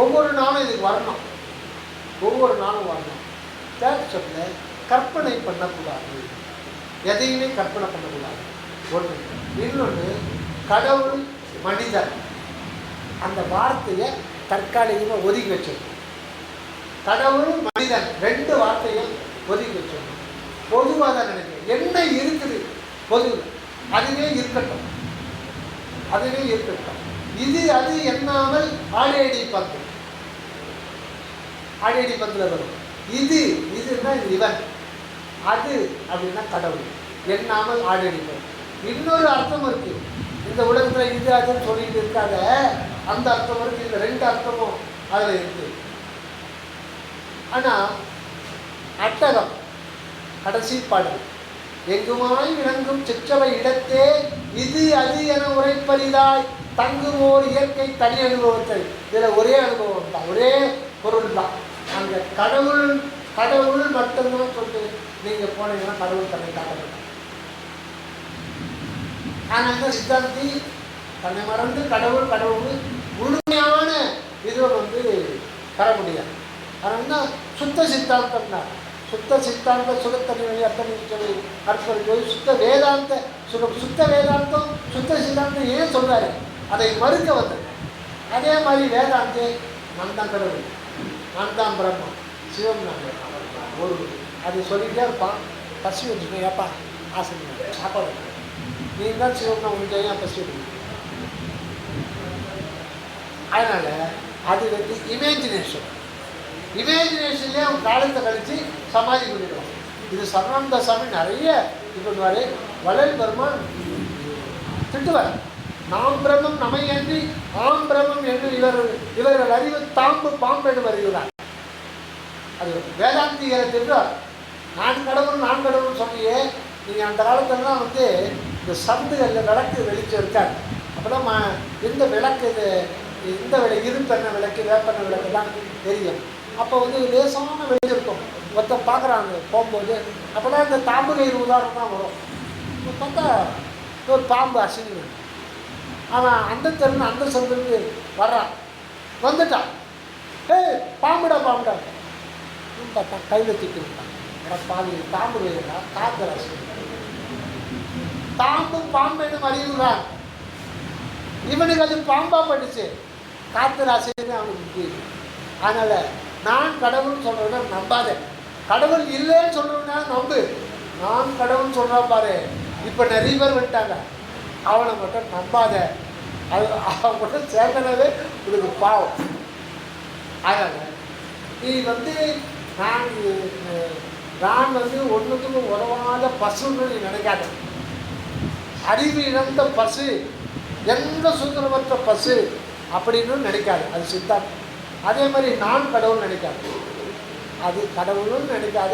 ஒவ்வொரு நாளும் இதுக்கு வரணும், ஒவ்வொரு நாளும் வரணும். 3rd ஸ்டெப்பில் கற்பனை பண்ணக்கூடாது, எதையுமே கற்பனை பண்ணக்கூடாது. ஒன்று. இன்னொன்று, கடவுள் மனிதர் அந்த வார்த்தையை தற்காலிகமாக ஒதுக்கி வச்சிருக்கணும். கடவுள் மனிதன் 2 வார்த்தையும் ஒதுக்கி வச்சிருக்கணும். பொதுவாக தான் நினைக்கிறேன், என்ன இருக்குது பொதுவில் அதுவே இருக்கட்டும். இது அது எண்ணாமல் ஆடேடி பந்து, ஆடேடி பந்தில் வரும். இதுன்னா இவன், அது அப்படின்னா கடவுள். எண்ணாமல் ஆடேடி பந்து. இன்னொரு அர்த்தம் இருக்கு இந்த உலகத்தில், இது அதுன்னு சொல்லிட்டு இருக்காத அந்த அர்த்தம் இருக்கு. இந்த 2 அர்த்தமும் அதில் இருக்கு. ஆனால் அட்டகம் கடைசி பாடல். எங்குமாய் விளங்கும் சிற்றவை இடத்தே இது அது என உரைப்பரிதாய் தங்குவோர் இயற்கை தனி அனுபவத்தை. இதில் ஒரே அனுபவம் தான், ஒரே பொருள் தான். அங்கே கடவுள் கடவுள் மட்டும்தான் சொல்லிட்டு நீங்கள் போனீங்கன்னா கடவுள் தன்னை காட்டப்பட்டார். ஆனால் சித்தாந்தி தன்னை மறந்து கடவுள் கடவுள் முழுமையான இதுவை பெற முடியாது. அதனால தான் சுத்த சித்தாந்தம்னா சுத்த சித்தாந்த சுகத்தனி அத்தனை அற்புதம் சுத்த வேதாந்த சுகம். சுத்த வேதாந்தம் சுத்த சித்தாந்தம் ஏன் சொல்றாரு? அதை மறுக்க வந்தது. அதே மாதிரி வேதாந்தி நான் தான் கடவுள், நான் தான் பிரம்மம், சிவம் நான் ஒரு அது சொல்லிகிட்டே இருப்பான். பசி வச்சுக்கோ, ஏப்பா ஆசை சாப்பாடு நீ தான் சிவம்னா உங்களுக்கு ஏன் பசி வச்சுக்கணும்? அதனால் அது இமேஜினேஷன். இமேஜினேஷன்லேயே அவன் காலத்தை கழித்து சமாதி பண்ணிடுவான். இது சர்வானந்த சாமி நிறைய இது பண்ணுவார். வள்ளல் பெருமான் திட்டுவார். நாம் பிரம்மம் நமையன்றி ஆம் பிரம்மம் என்று இவர்கள் அறிவு தாம்பு பாம்பென்று வருகிறார். அது வேதாந்திகளை திட்டுவார். நான் கடவுள் சொல்லியே நீங்கள் அந்த காலத்துலலாம் இந்த சந்துகளில் விளக்கு வெளிச்சம் இருக்காது. அப்போதான் இந்த விளக்கு இந்த இருப்பெண்ண விளக்கு வேப்பெண்ண விளக்கு தான் தெரியும். அப்போ லேசான வெளிச்சம் இருக்கும். ஒருத்தர் பார்க்குறாங்க போகும்போது அப்போலாம் இந்த தாம்பு கயிறு உதாரணம் தான் வரும். பார்த்தா ஒரு பாம்பு அசிங்க அவன் அந்த தெருன்னு அந்த சந்துக்கு வர்றான், வந்துட்டான். பாம்புடா பார்த்தா கையில் தூக்கிட்டான். பாம்பு தாம்பு கயிறுடா காற்று அசிங்க. தாம்பு பாம்புன்னு அறிவுறான். இவனுக்கு அது பாம்பா படிச்சு காற்று ராசின்னு அவனுக்கு புரியுது. அதனால் நான் கடவுள் சொல்கிறவன நம்பாத, கடவுள் இல்லைன்னு சொல்கிறவனா நம்பு. நான் கடவுள் சொல்கிறான் பாரு. இப்போ நிறைய பேர் வந்துட்டாங்க, அவனை மட்டும் நம்பாத. அது அவன் மட்டும் சேர்ந்தனவே உனக்கு பாவம். அதனால் நீ நான் ஒன்றுத்துக்கும் உறவாத பசுன்னு நீ நினைக்காத. அறிவு இழந்த பசு, எந்த சுதந்திரமற்ற பசு அப்படின்னு நினைக்காது. அது சித்தாந்தம். அதே மாதிரி நான் கடவுள் நினைக்காது, அது கடவுளும் நினைக்காத.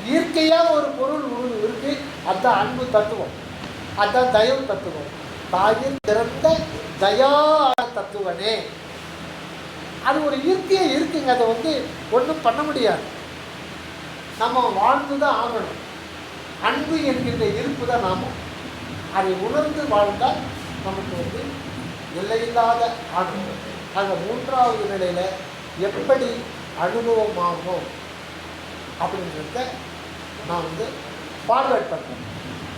இயற்கையாக ஒரு பொருள் இருக்கு, அதுதான் அன்பு தத்துவம், அதுதான் தயவு தத்துவம். தாயின் திறந்த தயா தத்துவனே, அது ஒரு இயற்கையாக இருக்குங்க. அதை ஒன்றும் பண்ண முடியாது. நம்ம வாழ்ந்து தான் ஆகணும். அன்பு என்கின்ற இருப்பு தான் நாமும். அதை உணர்ந்து வாழ்ந்தால் நமக்கு எல்லையில்லாத ஆனந்தம். அந்த மூன்றாவது நிலையில் எப்படி அனுபவமாகும் அப்படின்றத நான் ஃபார்வேர்ட் பண்ணுறேன்.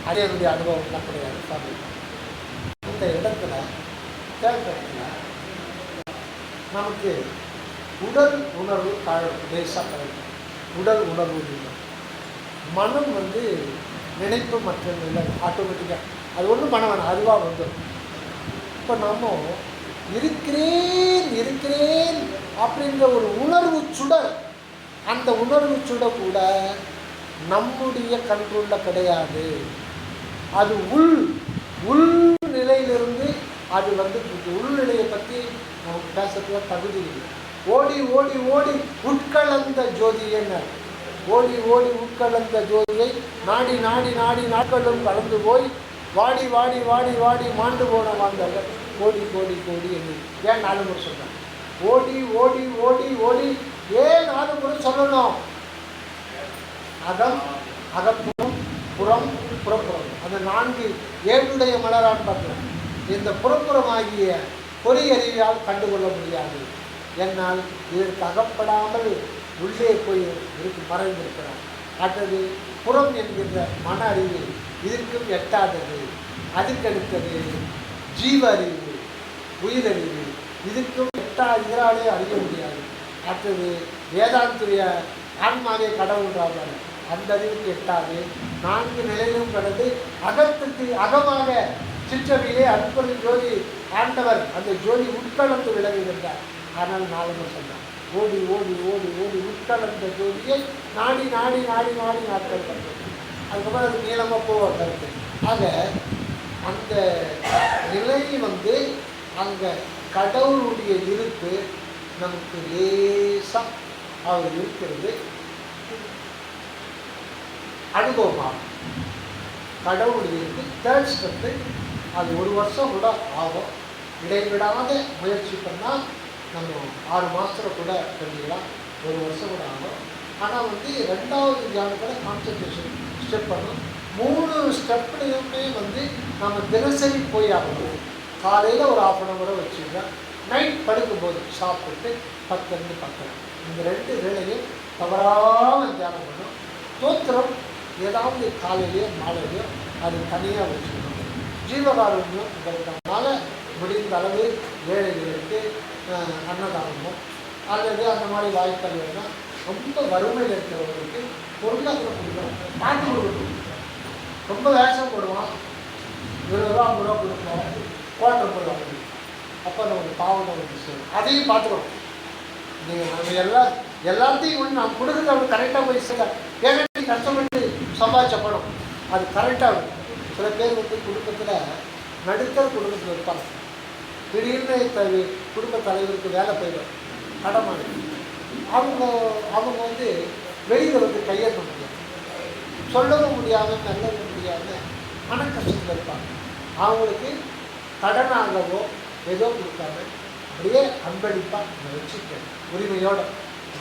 அது என்னுடைய அனுபவம் தான் கிடையாது. ஃபார்வேர்ட் இந்த இடத்துல தேவைப்படல நமக்கு உடல் உணர்வு லேசாக கிடைக்கும். உடல் உணர்வு இல்லை, மனம் நினைப்பு மற்ற இல்லை. ஆட்டோமேட்டிக்காக அது ஒன்றும் பண்ண வேணாம், அதுவாக வந்துடும். இப்போ நம்ம இருக்கிறேன் அப்படின்ற ஒரு உணர்வு சுடர், அந்த உணர்வு சுடர் கூட நம்முடைய கண்ட்ரோலில் கிடையாது. அது உள் நிலையிலிருந்து அது உள்நிலையை பற்றி நமக்கு பேசுறதுல தகுதி இல்லை. ஓடி ஓடி ஓடி உட்கலந்த ஜோதி என்ன, ஓடி ஓடி உட்கலந்த ஜோதியை நாடி நாடி நாடி நாட்களும் கலந்து போய் வாடி வாடி வாடி வாடி மாண்டு போன வாழ்ந்தார்கள் கோடி கோடி கோடி என்று ஏன் 4 முறை சொல்கிறாங்க? ஓடி ஓடி ஓடி ஓடி ஏன் 4 முறை சொல்லணும்? அகம் அகப்புறம் புறம் புறப்புறம், அந்த 4 ஏழுடைய மலரான் பார்க்கலாம். இந்த புறப்புறம் ஆகிய பொறியறிவியால் கண்டுகொள்ள முடியாது. என்னால் இதற்கு அகப்படாமல் உள்ளே போய் மறைந்திருக்கிறார். அடுத்தது புறம் என்கின்ற மன அறிவு இதற்கும் எட்டாதது. அதுக்கடுத்தது ஜீவ அறிவு, உயிரறிவு, இதுக்கும் இதனாலே அறிய முடியாது. அடுத்தது வேதாந்துரிய ஆன்மாவே கடவுள்ன்றார்கள், அந்த அறிவுக்கு எட்டாது. 4 நிலையிலும் கடந்து அகத்துக்கு அகமாக சிற்றவிலே அற்புத ஜோதி ஆண்டவர் அந்த ஜோதி உட்கலந்து விளங்குகின்றார். ஆனால் 4 முறை சொன்னார். ஓடி ஓடி ஓடி ஓடி உட்கலந்த ஜோதியை நாடி நாடி நாடி நாடி நாட்கள் கண்டது. அதுக்கப்புறம் அது நீளமாக போவார் கருத்து. ஆக அந்த நிலை அங்கே கடவுளுடைய இருப்பு நமக்கு லேசாக அவர் இருக்கிறது அனுபவமாகும். கடவுளுடைய தேர்ட் ஸ்டெப்பு. அது 1 வருஷம் கூட ஆகும். இடைவிடாத முயற்சி பண்ணால் நம்ம 6 மாதத்தில் கூட பண்ணிக்கலாம். 1 வருஷம் கூட ஆகும். ஆனால் வந்து 2வது தியானத்தோட கான்சன்ட்ரேஷன் ஸ்டெப் பண்ணணும். 3 ஸ்டெப்லையுமே வந்து நம்ம தினசரி போய் ஆகணும். காலையில் ஒரு 1/2 அன் ஹவர் வச்சுருக்கேன். நைட் படுக்கும்போது சாப்பிட்டு 10 10 இந்த 2 வேளையும் தவறாமல் தியானம் பண்ணணும். தோத்திரம் ஏதாவது காலையிலையோ மாலையிலையோ அது தனியாக வச்சுக்கணும். ஜீவகாருண்யம் இதனால முடிந்த அளவு ஏழைகளுக்கு அன்னதானமோ அல்லது அந்த மாதிரி வாய்ப்புகள் வேணால் ரொம்ப வறுமையில் இருக்கிறவங்களுக்கு பொருளாதாரம் கொடுக்கணும். மாற்றி கொடுக்கணும். ரொம்ப வேஷம் போடுவான், 20 ரூபா 50 ரூபா கொடுப்போம், கோட்டை போய் வாங்கணும். அப்போ நமக்கு பாவம் நமக்கு செய்யணும். அதையும் பார்த்துக்கணும். நீங்கள் நம்ம எல்லாத்தையும் ஒன்று நம்ம கொடுக்குறது அவங்களுக்கு கரெக்டாக போய் செய்ய. ஏன்னா கஷ்டப்பட்டு சம்பாதிச்ச பணம் அது கரெக்டாக இருக்கும். சில பேர் வந்து குடும்பத்தில் நடுத்தர குடும்பத்தில் இருப்பாங்க. திடீர்னு குடும்ப தலைவருக்கு வேலை போயிடும், கடமை. அவங்க வந்து வெளியில் வந்து கையெழுத்த முடியாது, சொல்லவும் முடியாமல் நல்லவும் முடியாமல் மன கஷ்டத்தில் இருப்பாங்க. அவங்களுக்கு கடனாகவோ ஏதோ கொடுக்காம அப்படியே அன்பளிப்பாக வச்சுக்க உரிமையோடு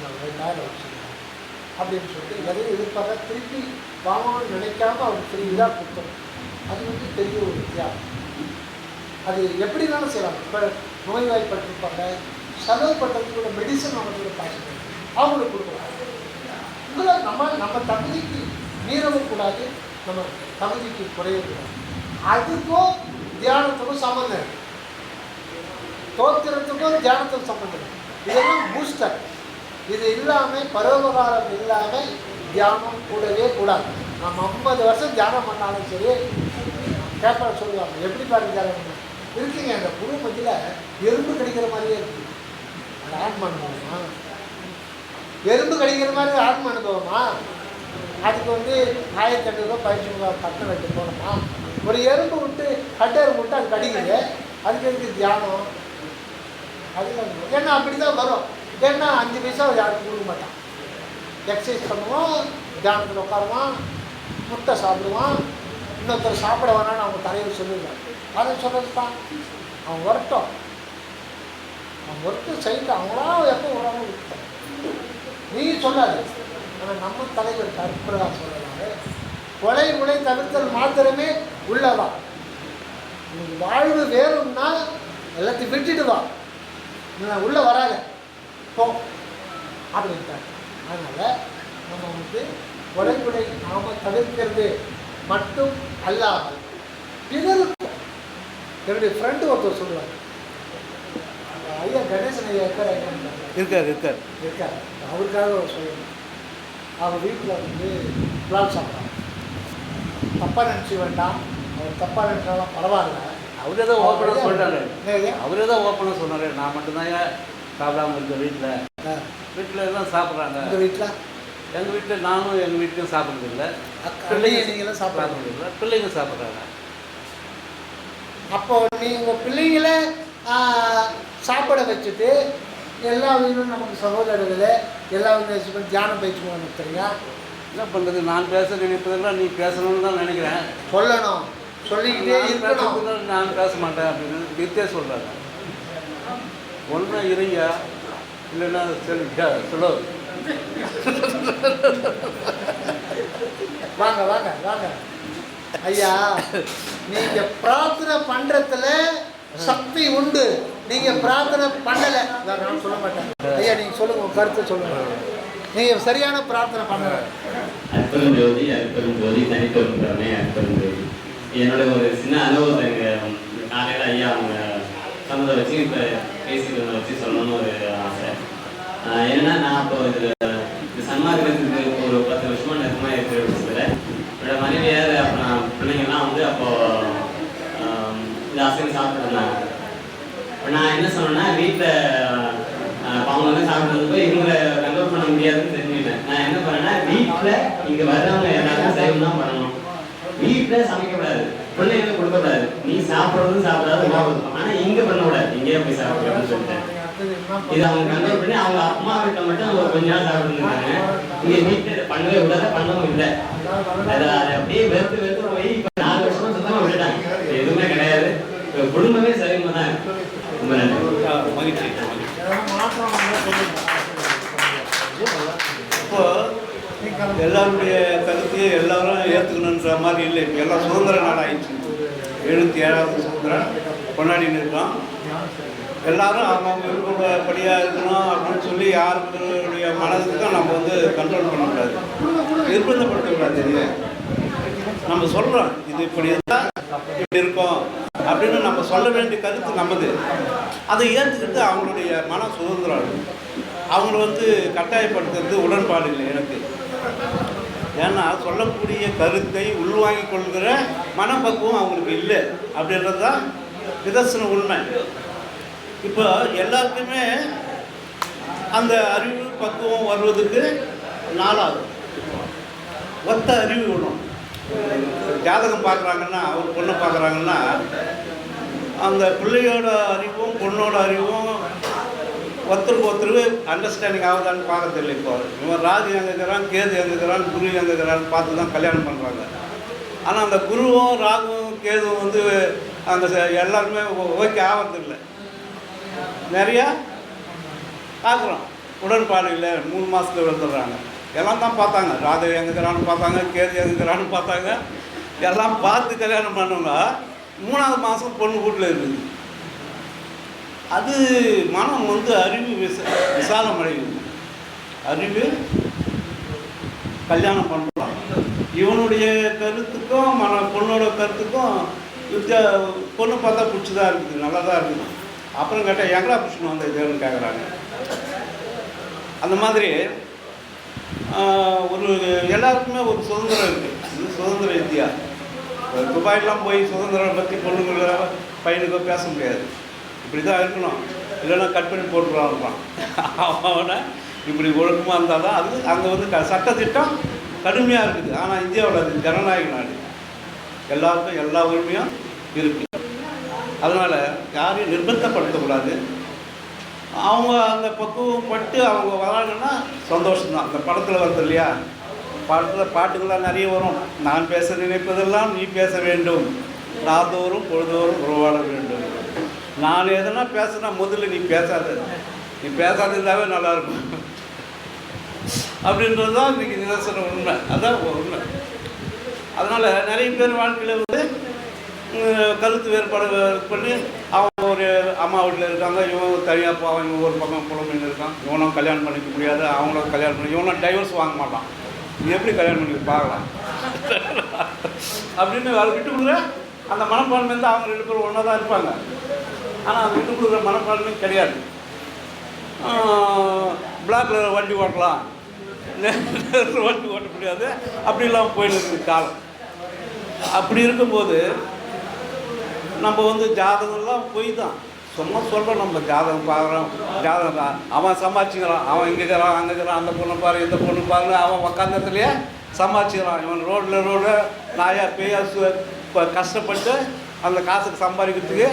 நம்ம 2000 வச்சுருக்காங்க அப்படின்னு சொல்லிட்டு எதையும் எதிர்பார்க்க திருப்பி வாங்கணும்னு நினைக்காம அவங்க சரி இதாக கொடுக்கணும். அது வந்து பெரிய ஒரு வித்தியாசம். அது எப்படினாலும் செய்யலாம். இப்போ நோய்வாய்ப்பட்டிருப்பாங்க, செலவு பண்ணுறதுக்குள்ள மெடிசன் அவங்களோட காசு அவங்களுக்கு கொடுக்கலாம். உங்களை நம்ம தகுதிக்கு மீறவும் கூடாது, நம்ம தகுதிக்கு குறையக்கூடாது. அதுக்கும் தியானத்துக்கும் சம்மந்தம் இருக்குது. தோத்திரத்துக்கும் தியானத்துக்கும் சம்மந்தம் இருக்குது. இதெல்லாம் பூஸ்டர். இது இல்லாமல் பரோபகாரம் இல்லாமல் தியானம் கூடவே கூடாது. நம்ம 50 வருஷம் தியானம் பண்ணாலும் சரி, கேட்ப சொல்லுவாங்க எப்படி பாருங்க தியானம் பண்ண இருக்கீங்க. அந்த குரு மத்தியில் எறும்பு கிடைக்கிற மாதிரியே இருக்குது. அது ஆன்ம அனுபவமா? எறும்பு கிடைக்கிற மாதிரி ஆன்ம அனுபவமா? அதுக்கு வந்து 1500 ரூபா 1500 கட்டணம் வைக்க போனோமா? ஒரு எறும்பு விட்டு கட்டெரும்பு விட்டு அது கடிக்குது, அதுக்கு எதுக்கு தியானம்? அதுதான் ஏன்னா அப்படி தான் வரும். ஏன்னா 5 பைசா யாருக்கும் கொடுக்க மாட்டான். எக்ஸசைஸ் பண்ணுவான், தியானத்தில் உட்காருவான், முட்டை சாப்பிடுவான், இன்னொருத்தர் சாப்பிட வேணான்னு அவங்க தலைவர் சொல்லிடுவாங்க. அதை சொல்கிறது தான் அவன் வரட்டும், அவன் ஒர்க்கு செய்து அவங்களா எப்போ வராம விட்டான் நீ சொல்லாது. ஆனால் நம்ம தலைவர் கற்பரா சொல்லலாரு கொலை உலை தவிர்த்தல் மாத்திரமே உள்ளவா. உனக்கு வாழ்வு வேணும்னா எல்லாத்தையும் விட்டுடுவா, உள்ளே வராத போ அப்படின்ட்டாங்க. அதனால் நம்ம வந்து கொலை நாம் தவிர்க்கிறது மட்டும் அல்லாமல் பிறருக்கும். என்னுடைய ஃப்ரெண்டு ஒருத்தர் சொல்லுவாங்க, ஐயா கணேசன் ஐயா இருக்கார் அவருக்காக சொல்லணும். அவர் வீட்டில் வந்து பிளான் சாப்பிட்றாங்க. தப்பாக நினச்சி வேண்டாம், அவர் தப்பாக நினச்சாலும் பரவாயில்ல. அவரே தான் ஓப்பனாக சொல்கிறாரு. அவரே தான் ஓப்பனாக சொன்னார், நான் மட்டும்தான் சாப்பிடாமல் இருக்க வீட்டில் எல்லாம் சாப்பிட்றாங்க. எங்கள் வீட்டில் நானும் எங்கள் வீட்லையும் சாப்பிட்றது இல்லை, பிள்ளைங்க நீங்களும் சாப்பிட்றது இல்லை, பிள்ளைங்க சாப்பிட்றாங்க. அப்போ நீங்கள் பிள்ளைங்கள சாப்பிட வச்சுட்டு எல்லா வீடும் நமக்கு சகோதரர்களே எல்லா வீடும் தியானம் பயிற்சி பண்ணணும். தெரியா என்ன பண்ணுறது? நான் பேச நினைப்பதெல்லாம் நீ பேசணும்னு தான் நினைக்கிறேன். சொல்லணும், சொல்லிக்கிட்டே இருக்கணும். நான் பேச மாட்டேன் அப்படின்னு நிறுத்தே சொல்கிறாங்க. ஒன்றா இருங்க, இல்லைன்னா சொல்லியா சொல்லு. வாங்க வாங்க வாங்க ஐயா, நீங்க பிரார்த்தனை பண்றதுல சக்தி உண்டு. நீங்க பிரார்த்தனை பண்ணல நான் சொல்ல மாட்டேன். ஐயா நீங்க சொல்லுங்க, உங்க கருத்தை சொல்லுங்க. நீங்க சரியான பிரார்த்தனை பண்ணுங்க. அற்புதம் ஜோதி, அற்புதம் ஜோதி, தனிப்பெரும் திறமை, அற்புதம் ஜோதி. என்னோட ஒரு சின்ன அனுபவத்தை காலையில் ஐயா அவங்க சொன்னதை வச்சு இப்போ பேசிக்கிறத வச்சு சொல்லணும்னு ஒரு ஆசை. ஏன்னா நான் இப்போ இது சன்மார்க்கத்துக்கு ஒரு 10 வருஷமாக நெருக்கமாக இருக்கிற விஷயத்தில் என்னோட மனைவியார் அப்புறம் பிள்ளைங்கள்லாம் வந்து அப்போது இந்த அசைவம் சாப்பிட்டு இருந்தாங்க. இப்போ நான் என்ன சொன்னேன்னா வீட்டில் அவங்க வந்து சாப்பிட்றது போய் இவங்களை கண்ட்ரோல் பண்ண முடியாதுன்னு தெரிஞ்சுக்கிட்டேன். நான் என்ன பண்ணேன்னா வீட்டில் இங்கே வர்றவங்க எல்லாருக்கும் சைவம் தான் பண்ணணும், வீட்டில் சமைக்கக்கூடாது, பிள்ளைங்களுக்கு கொடுக்கக்கூடாது, நீ சாப்பிட்றதும் சாப்பிடாது ஆனால் இங்கே பண்ணக்கூடாது, இங்கேயே போய் சாப்பிட்றதுன்னு சொல்லிட்டேன். அடுத்தது என்ன இது அவங்க கண்ட்ரோல் பண்ணி அவங்க அம்மா வீட்டில் மட்டும் ஒரு கொஞ்ச நாள் சாப்பிட்டுருந்தாங்க. இங்கே வீட்டில் பண்ணவே விடாத பண்ணவும் இல்லை. அதை அப்படியே வெறுத்து போய் இப்போ 4 வருஷமா சுத்தமாக விட்டுட்டாங்க. எதுவுமே கிடையாது. இப்போ குடும்பமே சரிமா தான். ரொம்ப நன்றி. மகிழ்ச்சி. மாற்றம் இப்போ எல்லாருடைய கருத்தையும் எல்லாரும் ஏற்றுக்கணுன்ற மாதிரி இல்லை. இப்போ எல்லாம் சுதந்திர நாடு ஆயிடுச்சு. 77வது சுதந்திரம் கொண்டாடின்னு இருக்கோம். எல்லாரும் அவங்க விருப்பப்படியாக இருக்கணும் அப்படின்னு சொல்லி யாருடைய மனதுக்கும் நம்ம வந்து கண்ட்ரோல் பண்ணக்கூடாது, நிர்பந்தப்படுத்தக்கூடாது. இது நம்ம சொல்கிறோம், இது இப்படி இருந்தால் இப்படி இருக்கும் அப்படின்னு நம்ம சொல்ல வேண்டிய கருத்து நம்மது. அதை ஏற்றுக்கிட்டு அவங்களுடைய மன சுதந்திரம். அவங்கள வந்து கட்டாயப்படுத்துறது உடன்பாடு இல்லை எனக்கு. ஏன்னா சொல்லக்கூடிய கருத்தை உள்வாங்கிக் கொள்கிற மனப்பக்குவம் அவங்களுக்கு இல்லை அப்படின்றது தான் நிதர்சன உண்மை. இப்போ எல்லாருக்குமே அந்த அறிவு பக்குவம் வருவதுக்கு நாளாகும். ஒத்த அறிவு வேணும். ஜாதகம் பார்க்குறாங்கன்னா, ஒரு பொண்ணை பார்க்குறாங்கன்னா, அந்த பிள்ளையோட அறிவும் பொண்ணோட அறிவும் ஒருத்தருக்கு ஒருத்தருக்கு அண்டர்ஸ்டாண்டிங் ஆகுதான்னு பார்க்கறது இல்லை. இப்போ இவன் ராகு எங்குக்கிறான், கேது எங்குக்கிறான், குரு எங்குக்கிறான்னு பார்த்து தான் கல்யாணம் பண்ணுறாங்க. ஆனால் அந்த குருவும் ராகுவும் கேதுவும் வந்து அந்த எல்லாருமே ஓகே ஆகிறதில்லை. நிறையா பார்க்குறோம், உடன்பாடு இல்லை. 3 மாதத்துல வந்துடுறாங்க. எல்லாம் தான் பார்த்தாங்க, ராகு எங்குக்கிறான்னு பார்த்தாங்க, கேது எங்குக்கிறான்னு பார்த்தாங்க. எல்லாம் பார்த்து கல்யாணம் பண்ணவங்க 3ஆவது மாதம் பொண்ணு வீட்டில் இருக்குது. அது மனம் வந்து அறிவு விசாலம் அடையுது. அறிவு கல்யாணம் பண்ணுறான். இவனுடைய கருத்துக்கும் பொண்ணோட கருத்துக்கும் பொண்ணு பார்த்தா பிடிச்சதாக இருக்குது, நல்லா தான் இருக்குது. அப்புறம் கேட்டால் எங்கடா பிடிச்சின்னு வந்த இதுன்னு கேட்குறாங்க. அந்த மாதிரி ஒரு எல்லாருக்குமே ஒரு சுதந்திரம் இருக்குது. இது சுதந்திர இந்தியா. துபாயெலாம் போய் சுதந்திரம் பற்றி பொண்ணுங்கள பையனுக்கோ பேச முடியாது. இப்படி தான் இருக்கணும், இல்லைன்னா கட் பண்ணி போட்டுருவான். அவனை இப்படி ஒழுக்கமாக இருந்தால் தான் அது அங்கே வந்து சட்டத்திட்டம் கடுமையாக இருக்குது. ஆனால் இந்தியாவில் அது ஜனநாயக நாடு, எல்லாருக்கும் எல்லா உரிமையும் இருக்குது. அதனால் யாரையும் நிர்பந்தப்படுத்தக்கூடாது. அவங்க அந்த பக்குவம் பட்டு அவங்க வராங்கன்னா சந்தோஷம்தான். அந்த படத்தில் வருது இல்லையா, படத்தில் பாட்டுகள்லாம் நிறைய வரும். நான் பேச நினைப்பதெல்லாம் நீ பேச வேண்டும், நாள்தோறும் பொழுதோறும் உருவாட வேண்டும். நான் எதனா பேசுனா முதல்ல நீ பேசாததாவே நல்லாயிருக்கும் அப்படின்றது தான் இன்றைக்கி நிதர்சன உண்மை. அதுதான் உண்மை. அதனால் நிறைய பேர் வாழ்க்கையில் வந்து கருத்து வேறுபாடு பண்ணி அவங்க ஒரு அம்மா வீட்டில் இருக்காங்க, இவன் தனியாக போவான், இவன் ஒரு பக்கம் புலமைன்னு இருக்கான், இவனும் கல்யாணம் பண்ணிக்க முடியாது, அவங்களும் கல்யாணம் பண்ணி இவனும் டைவர்ஸ் வாங்க மாட்டான். இது எப்படி கல்யாணம் பண்ணி பார்க்கலாம் அப்படின்னு அதை விட்டு கொடுக்குற அந்த மனப்பான்மை வந்து அவங்க 2 பேரும் ஒன்றா தான் இருப்பாங்க. ஆனால் அது விட்டு கொடுக்குற மனப்பான்மை கிடையாது. பிளாக்ல வண்டி ஓட்டலாம், வண்டி ஓட்ட முடியாது, அப்படி இல்லாமல் போயிட்டு இருக்குது காலம். அப்படி இருக்கும்போது நம்ம வந்து ஜாதகம்லாம் போய் தான் சும்மா சொல்கிறோம். நம்ம ஜாதகம் பார்க்குறோம், ஜாதகம் தான் அவன் சமாளிச்சுக்கிறான், அவன் இங்கேக்கிறான் அங்கேக்கிறான், அந்த பொண்ணை பாரு இந்த பொண்ணு பாருங்க, அவன் உக்காந்தத்துலேயே சமாளிச்சுக்கிறான். இவன் ரோடு நாயா பேயா இப்போ கஷ்டப்பட்டு அந்த காசுக்கு சம்பாதிக்கிறதுக்கு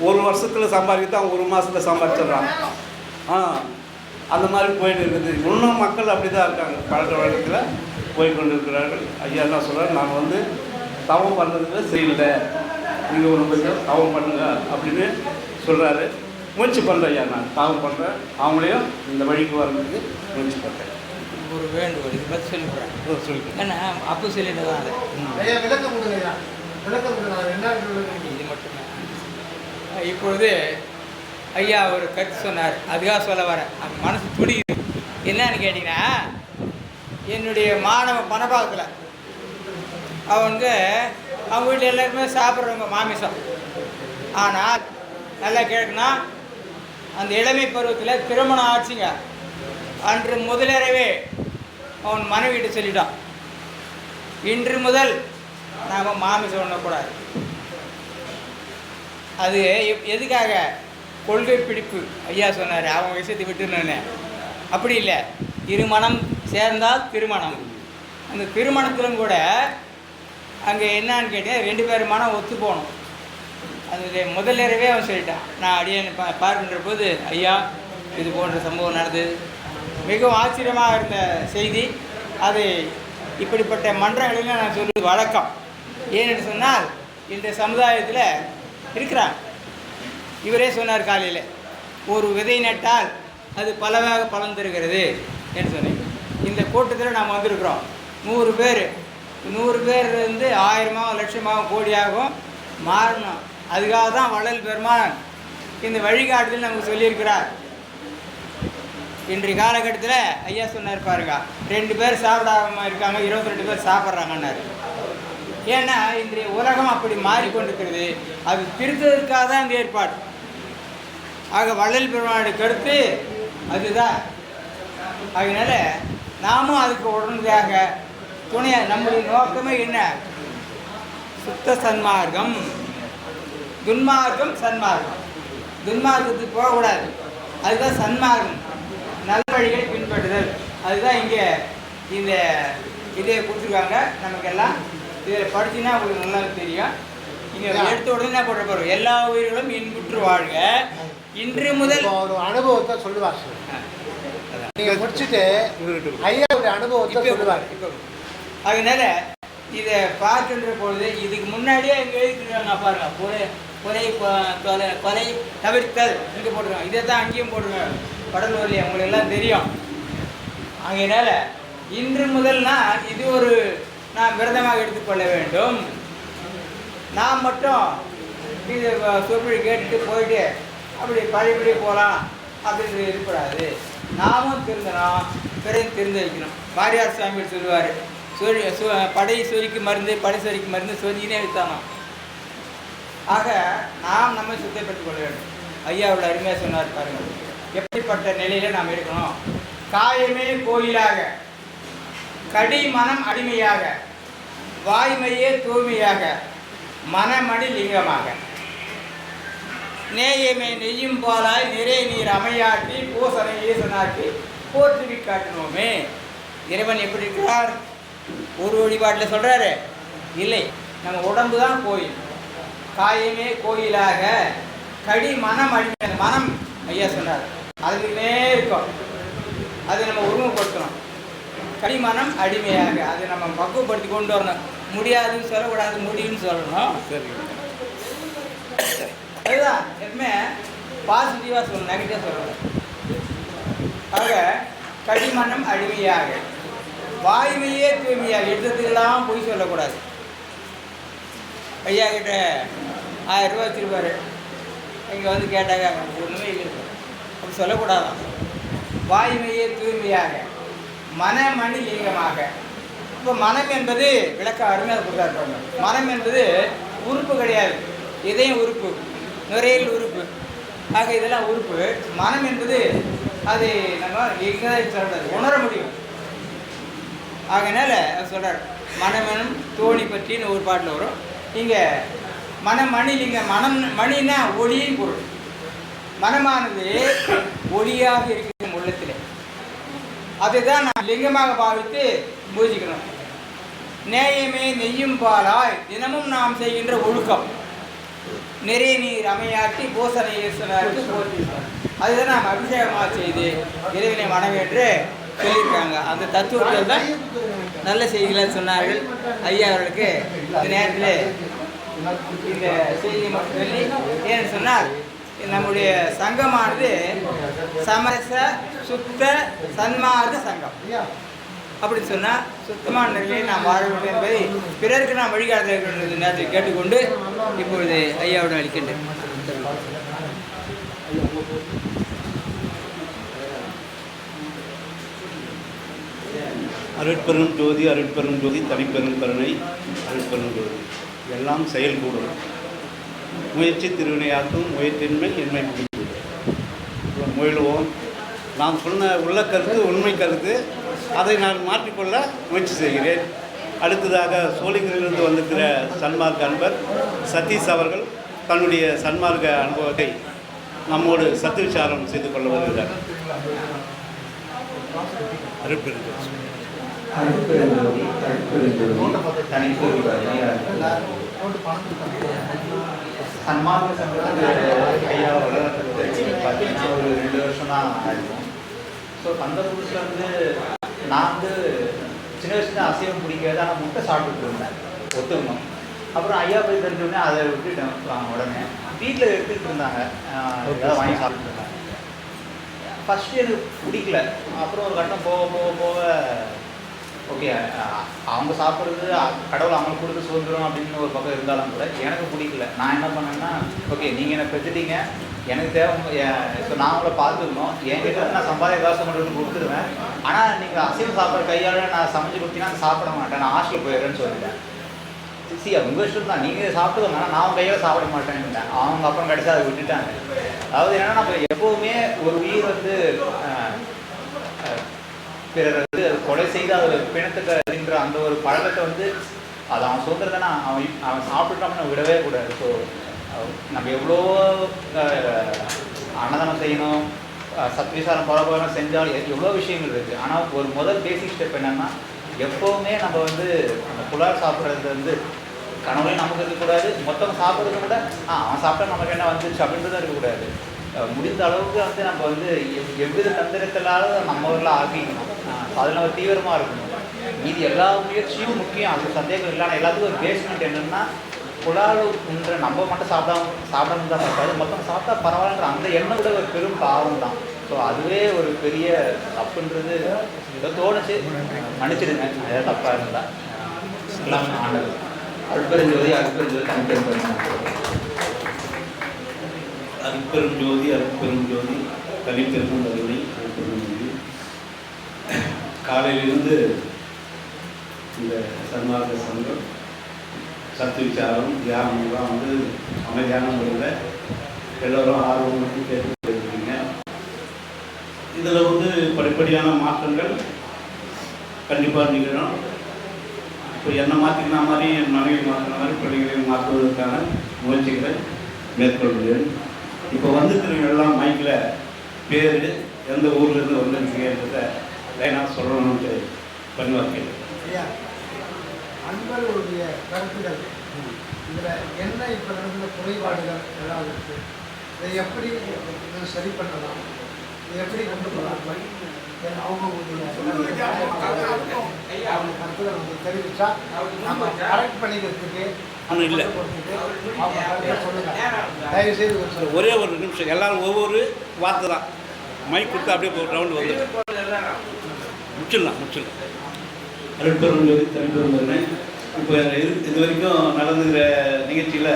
1 வருஷத்தில் சம்பாதிக்கிறது அவன் 1 மாதத்தில் சம்பாதிச்சிடுறான். அந்த மாதிரி போயிட்டு இருக்குது. இன்னும் மக்கள் அப்படி தான் இருக்காங்க, பழக்க வழக்கத்தில் போய்கொண்டு இருக்கிறார்கள். ஐயா என்ன சொல்கிறார், நான் வந்து தவம் பண்ணுறதுல சரியில்லை, நீங்கள் ஒரு கொஞ்சம் தவம் பண்ணுங்க அப்படின்னு சொல்கிறாரு. முயற்சி பண்ணுறேன் ஐயா, நான் தவம் பண்ணுறேன், அவங்களையும் இந்த வழிக்கு வர்றதுக்கு முயற்சி பண்ணுறேன். ஒரு வேண்டுகோள் இது பற்றி சொல்லிவிடுறேன். சொல்லி ஏன்னா அப்போ சொல்லிட்டு தான் அது விளக்கம் கொடுங்க. என்ன இது மட்டுமே. இப்பொழுது ஐயா ஒரு கருத்து சொன்னார், அதுக்காக சொல்ல வரேன். அந்த மனசு துடிக்குது. என்னன்னு கேட்டிங்கன்னா, என்னுடைய மாணவ மனபாகத்தில் அவங்க வீட்டில் எல்லாருமே சாப்பிட்றவங்க மாமிசம். ஆனால் நல்லா கேட்கணும், அந்த இளமை பருவத்தில் திருமணம் ஆச்சுங்க, அன்று முதலிரவே அவன் மனைவிட்டு சொல்லிட்டான், இன்று முதல் நாம் மாமிசம் உண்ணக்கூடாது. அது எதுக்காக? கொள்கை பிடிப்பு. ஐயா சொன்னார், அவங்க விஷயத்தை விட்டுருன்னு. அப்படி இல்லை, இருமணம் சேர்ந்தால் திருமணம். அந்த திருமணத்திலும் கூட அங்கே என்னான்னு கேட்டீங்கன்னா 2 பேர் மனம் ஒத்து போகணும். அதனுடைய முதலிரவே அவன் சொல்லிட்டான். நான் அடியேன் பார்க்கின்ற போது, ஐயா இது போன்ற சம்பவம் நடந்தது, மிகவும் ஆச்சரியமாக இருந்த செய்தி. அது இப்படிப்பட்ட மன்றங்களில் நான் சொல்வது வழக்கம். ஏனென்று சொன்னால் இந்த சமுதாயத்தில் இருக்கிறான். இவரே சொன்னார் காலையில், ஒரு விதை நட்டால் அது பலவாக பலன் தருகிறது என்று சொன்னேன். இந்த கூட்டத்தில் நாம் வந்திருக்கிறோம். 100 பேர் 100 பேர் இருந்து 1000 லட்சமாக கோடியாகவும் மாறணும். அதுக்காக தான் வள்ளல் பெருமான் இந்த வழிகாட்டுதல் நமக்கு சொல்லியிருக்கிறார். இன்றைய காலகட்டத்தில் ஐயா சொன்னார் பாருங்க, 2 பேர் சாப்பிடாம இருக்காங்க, 22 பேர் சாப்பிட்றாங்கன்னாரு. ஏன்னா இன்றைய உலகம் அப்படி மாறிக்கொண்டிருக்கிறது. அது திருத்ததற்காக தான் இந்த ஏற்பாடு. ஆக வள்ளல் பெருமானுடைய கருத்து அதுதான். அதனால நாமும் அதுக்கு உடனடியாக துணையாக, நம்முடைய நோக்கமே என்ன? சுத்த சன்மார்க்கம், துன்மார்க்கம் சன்மார்க்கம். துன்மார்க்கத்துக்கு போகக்கூடாது, அதுதான் சன்மார்க்கம், நல்ல வழிகளை பின்பற்றுதல். அதுதான் இங்கே இந்த இதை கொடுத்துருக்காங்க நமக்கெல்லாம். இதில் படிச்சுன்னா உங்களுக்கு நல்லா தெரியும். இங்கே எடுத்த உடனே போடுற போகிறோம், எல்லா உயிர்களும் இன்புற்று வாழ்க. இன்று முதல் ஒரு அனுபவத்தை சொல்லுவார். நீங்கள் முடிச்சுட்டு ஐயாவுடைய அனுபவத்தை சொல்லுவார். அதனால இதை பார்க்கின்ற பொழுது இதுக்கு முன்னாடியே இங்கே எழுதிருக்காங்க பாருங்க, கொலை கொலை தவிர்த்தல் இங்கே போட்டுருக்காங்க. இதை தான் அங்கேயும் போட்டுருக்காங்க கடலூர்லேயே, உங்களுக்கு எல்லாம் தெரியும். அதனால இன்று முதல்னா இது ஒரு நாம் விரதமாக எடுத்துக்கொள்ள வேண்டும். நாம் மட்டும் இது சொற்பொழி கேட்டுட்டு போயிட்டு அப்படி பழையபடி போகலாம் அப்படின்னு இருக்கக்கூடாது. நாமும் திருந்தணும், பிறகு திருந்து வைக்கணும். வாரியார் சுவாமிகள் சொல்லுவார், படை சொரிக்கு மருந்து, படை சொரிக்கு மருந்து சொரிக்கினே வைத்தானோ. ஆக நாம் நம்மை சுத்தப்படுத்திக் கொள்ள வேண்டும். ஐயாவோட அருமையாக சொன்னார் பாருங்கள், எப்படிப்பட்ட நிலையில் நாம் இருக்கணும். காயமே கோயிலாக, கடி மனம் அடிமையாக, வாய்மையே தூய்மையாக, மனமடி லிங்கமாக, நேயமே நெய்யும் பாலாய் நிறை நீர் அமையாட்டி பூசனை ஈசனாக்கி போற்றுவி காட்டினோமே. இறைவன் எப்படி இருக்கிறார்? ஒரு வழிபாட்டில் சொல்கிறாரு இல்லை, நம்ம உடம்பு தான் கோயில். காயமே கோயிலாக, கடி மனம் அடிமை. மனம் ஐயா சொன்னார் அதுக்குமே இருக்கும், அதை நம்ம உருவப்படுத்தணும். கடிமனம் அடிமையாக, அதை நம்ம பக்குவப்படுத்தி கொண்டு வரணும். முடியாதுன்னு சொல்லக்கூடாது, முடியும்னு சொல்லணும். சரி, அதுதான் எப்பவுமே பாசிட்டிவாக சொல்லணும், நெகட்டிவாக சொல்லணும். ஆக கடிமனம் அடிமையாக, வாய்மையே தூய்மையாக, எடுத்ததுக்கெல்லாம் பொய் சொல்லக்கூடாது. ஐயா கிட்ட 1000 ரூபா வச்சுருப்பார், இங்கே வந்து கேட்டாங்க ஒன்றுமே இல்லை, அப்படி சொல்லக்கூடாதான். வாய்மையே தூய்மையாக, மனமணி லிங்கமாக. இப்போ மனம் என்பது விளக்க அருமையாக கொடுத்தாரு. மனம் என்பது உறுப்பு கிடையாது, இதயம் உறுப்பு, நுரையீரல் உறுப்பு. ஆக இதெல்லாம் உறுப்பு. மனம் என்பது அது நம்ம எங்கே சொல்கிறது, உணர முடியும். ஆகையினால சொல்கிறார், மனமனும் தோணி பற்றின்னு ஒரு பாட்டில் வரும். இங்கே மனமணி லிங்கம். மனம் மணினா ஒளியின் பொருள். மனமானது ஒளியாக இருக்கும் உள்ளத்தில், அதுதான் நான் லிங்கமாக பாவித்து பூஜிக்கணும். நேயமே நெய்யும் பாலாய், தினமும் நாம் செய்கின்ற ஒழுக்கம். நிறைய நீர் அமையாட்டி பூசனை ஈஸ்வரருக்கு போற்றிருக்காங்க. அதுதான் நாம் அபிஷேகமாக செய்து இறைவனை மனவேன்று சொல்லியிருக்காங்க. அந்த தத்துவத்தில் தான் நல்ல செய்திகளை சொன்னார்கள். ஐயா அவர்களுக்கு இந்த நேரத்தில் இந்த செய்தியை மட்டும் சொல்லி, ஏன்னு சொன்னால் நம்முடைய சங்கமானது சமரச சுத்த சன்மார்க்க சங்கம். அப்படின்னு சொன்னால் சுத்தமான நிலையை நாம் வாழ வேண்டும் என்பதை பிறருக்கு நாம் வழிகாட்ட வேண்டும் நேரத்தை கேட்டுக்கொண்டு இப்பொழுது ஐயாவுடன் அளிக்கின்றேன். அருட்பெரும் ஜோதி, அருட்பெரும் ஜோதி, தனிப்பெரும் கருணை, அருட்பெரும் ஜோதி. எல்லாம் செயல்கூடும். முயற்சி திருவினையாக்கும், முயற்சின்மை என்மை முயலுவோம். நாம் சொன்ன உள்ள கருத்து உண்மை கருத்து, அதை நான் மாற்றிக்கொள்ள முயற்சி செய்கிறேன். அடுத்ததாக சோழிங்கரிலிருந்து வந்திருக்கிற சன்மார்க்க அன்பர் சதீஷ் அவர்கள் தன்னுடைய சன்மார்க்க அனுபவத்தை நம்மோடு சத்து விசாரம் செய்து கொள்ள வருகிறார். தனிப்பெரும் சன்மார்க்க சங்கத்துக்கு ஐயா வளர்கிறதுக்கு பார்த்தீங்கன்னா ஒரு 2 வருஷம் தான் ஆயிருக்கும். ஸோ அந்த புதுசில் வந்து நான் வந்து சின்ன வயசுல அசைவம் பிடிக்காது, ஆனால் முட்டை சாப்பிட்டுட்டு இருந்தேன் ஒத்துக்கணும். அப்புறம் ஐயா போய் தெரிஞ்சோடனே அதை விட்டுட்டேன். உடனே வீட்டில் எடுத்துக்கிட்டு இருந்தாங்க, ஏதாவது வாங்கி சாப்பிட்டு இருந்தாங்க. ஃபஸ்ட்டு எனக்கு பிடிக்கல. அப்புறம் ஒரு கட்டம் போக போக போக ஓகே அவங்க சாப்பிட்றது கடவுள் அவங்களுக்கு கொடுத்து சுதந்திரம் அப்படின்னு ஒரு பக்கம் இருந்தாலும் கூட எனக்கு பிடிக்கல. நான் என்ன பண்ணேன்னா, ஓகே நீங்கள் என்னை பெற்றுட்டீங்க, எனக்கு தேவை, ஸோ நான் அவங்கள பார்த்துக்கணும், என்கிட்ட வந்து நான் சம்பாதிக்க காசு மட்டும் கொடுத்துருவேன். ஆனால் நீங்கள் அசைவம் சாப்பிட்ற கையால் நான் சமைச்சு கொடுத்தீங்கன்னா சாப்பிட மாட்டேன், நான் ஹாஸ்டலில் போயிடுறேன்னு சொல்லிட்டேன். உங்கள் இஷ்டம் தான், நீங்கள் சாப்பிடுவாங்க, ஆனால் நான் கையால் சாப்பிட மாட்டேன்னுட்டேன். அவங்க அப்புறம் கடைசி அதை விட்டுட்டாங்க. அதாவது என்னென்னா, நம்ம எப்போவுமே ஒரு உயிர் வந்து பிறர் வந்து கொலை செய்து அதை பிணத்துக்கு அப்படின்ற அந்த ஒரு பழக்கத்தை வந்து அது அவன் சுதந்திரத்தானே அவன் சாப்பிட்டுட்டோம்னு விடவே கூடாது. ஸோ நம்ம எவ்வளோ அன்னதானம் செய்யணும், சத்விசாரம் பரபரம் செஞ்சால் எவ்வளோ விஷயங்கள் இருக்குது. ஆனால் ஒரு முதல் பேசிக் ஸ்டெப் என்னென்னா, எப்போவுமே நம்ம வந்து அந்த புலார் சாப்பிட்றது வந்து கனவுலையும் நமக்கு இருக்கக்கூடாது, மொத்தம் சாப்பிட்றது கூட அவன் சாப்பிட்டா நமக்கு என்ன வந்துச்சு அப்படின்றதும் இருக்கக்கூடாது. முடிந்த அளவுக்கு வந்து நம்ம வந்து எவ்வித தந்திரத்திலாவது நம்ம ஊரில் ஆக்கிக்கணும். அதில் நம்ம தீவிரமாக இருக்கணும். இது எல்லா முயற்சியும் முக்கியம், அது சந்தேகம் இல்லாமல் எல்லாத்துக்கும் ஒரு பேஸ்மெண்ட் என்னென்னா, புலாலுன்ற நம்ம மட்டும் சாப்பிடாம தான் பார்த்தாது, மொத்தம் சாப்பிட்டா பரவாயில்லன்ற அந்த எண்ணம் கூட ஒரு பெரும் பாவம் தான். ஸோ அதுவே ஒரு பெரிய தப்புன்றது ஏதோ தோணுச்சு, மன்னிச்சிடுங்க ஏதாவது தப்பாக இருந்தால். எல்லாம் ஆண்டது அருட்பெருஞ்சோதி அருட்பெருஞ்சோதி அருட்பெருஞ்சோதி அருட்பெருஞ்சோதி தனிப்பெரும் கருணை அருட்பெருஞ்சோதி. காலையிலிருந்து இந்த சன்மார்க்க சங்கம் சத்து விசாரம் தியானம்லாம் வந்து அமைதியான முறையில் எல்லோரும் ஆர்வம் மட்டும் கேட்டு இருக்கீங்க. இதில் வந்து படிப்படியான மாற்றங்கள் கண்டிப்பாக நிகழும். இப்போ என்னை மாற்றிக்கின மாதிரி என் மனைவி மாற்றின மாதிரி பிள்ளைகளையும் மாற்றுவதற்கான முயற்சிகளை மேற்கொள்கிறேன். இப்போ வந்துருக்கிறவங்க எல்லாம் மைக்கில் பேர் எந்த ஊர்லேருந்து வந்துருக்கீங்கன்றதை லைனாக சொல்லணும்னு பணிவாக்கிறேன். ஐயா, அன்பர்களுடைய கருத்துக்கள் இதில் என்ன இப்போ நடந்த குறைபாடுகள் ஏதாவது இருக்குது, இதை எப்படி சரி பண்ணலாம், இதை எப்படி கொண்டு போகலாம், அவங்களுடைய அவங்க கருத்துக்களை நம்ம தெரிவித்தா நம்ம கரெக்ட் பண்ணிக்கிறதுக்கு ஒன்றும் இல்லை. அவங்க சொல்லுங்கள், தயவுசெய்து ஒரே ஒரு நிமிஷம், எல்லாரும் ஒவ்வொரு வார்த்தை தான் மைக் கொடுத்து அப்படியே ஒரு ரவுண்டு வந்து முடிச்சிடலாம். அருட்பெருஞ்சோதி தனிப்பெரும் கருணை. இப்போ இது வரைக்கும் நடந்துகிற நிகழ்ச்சியில்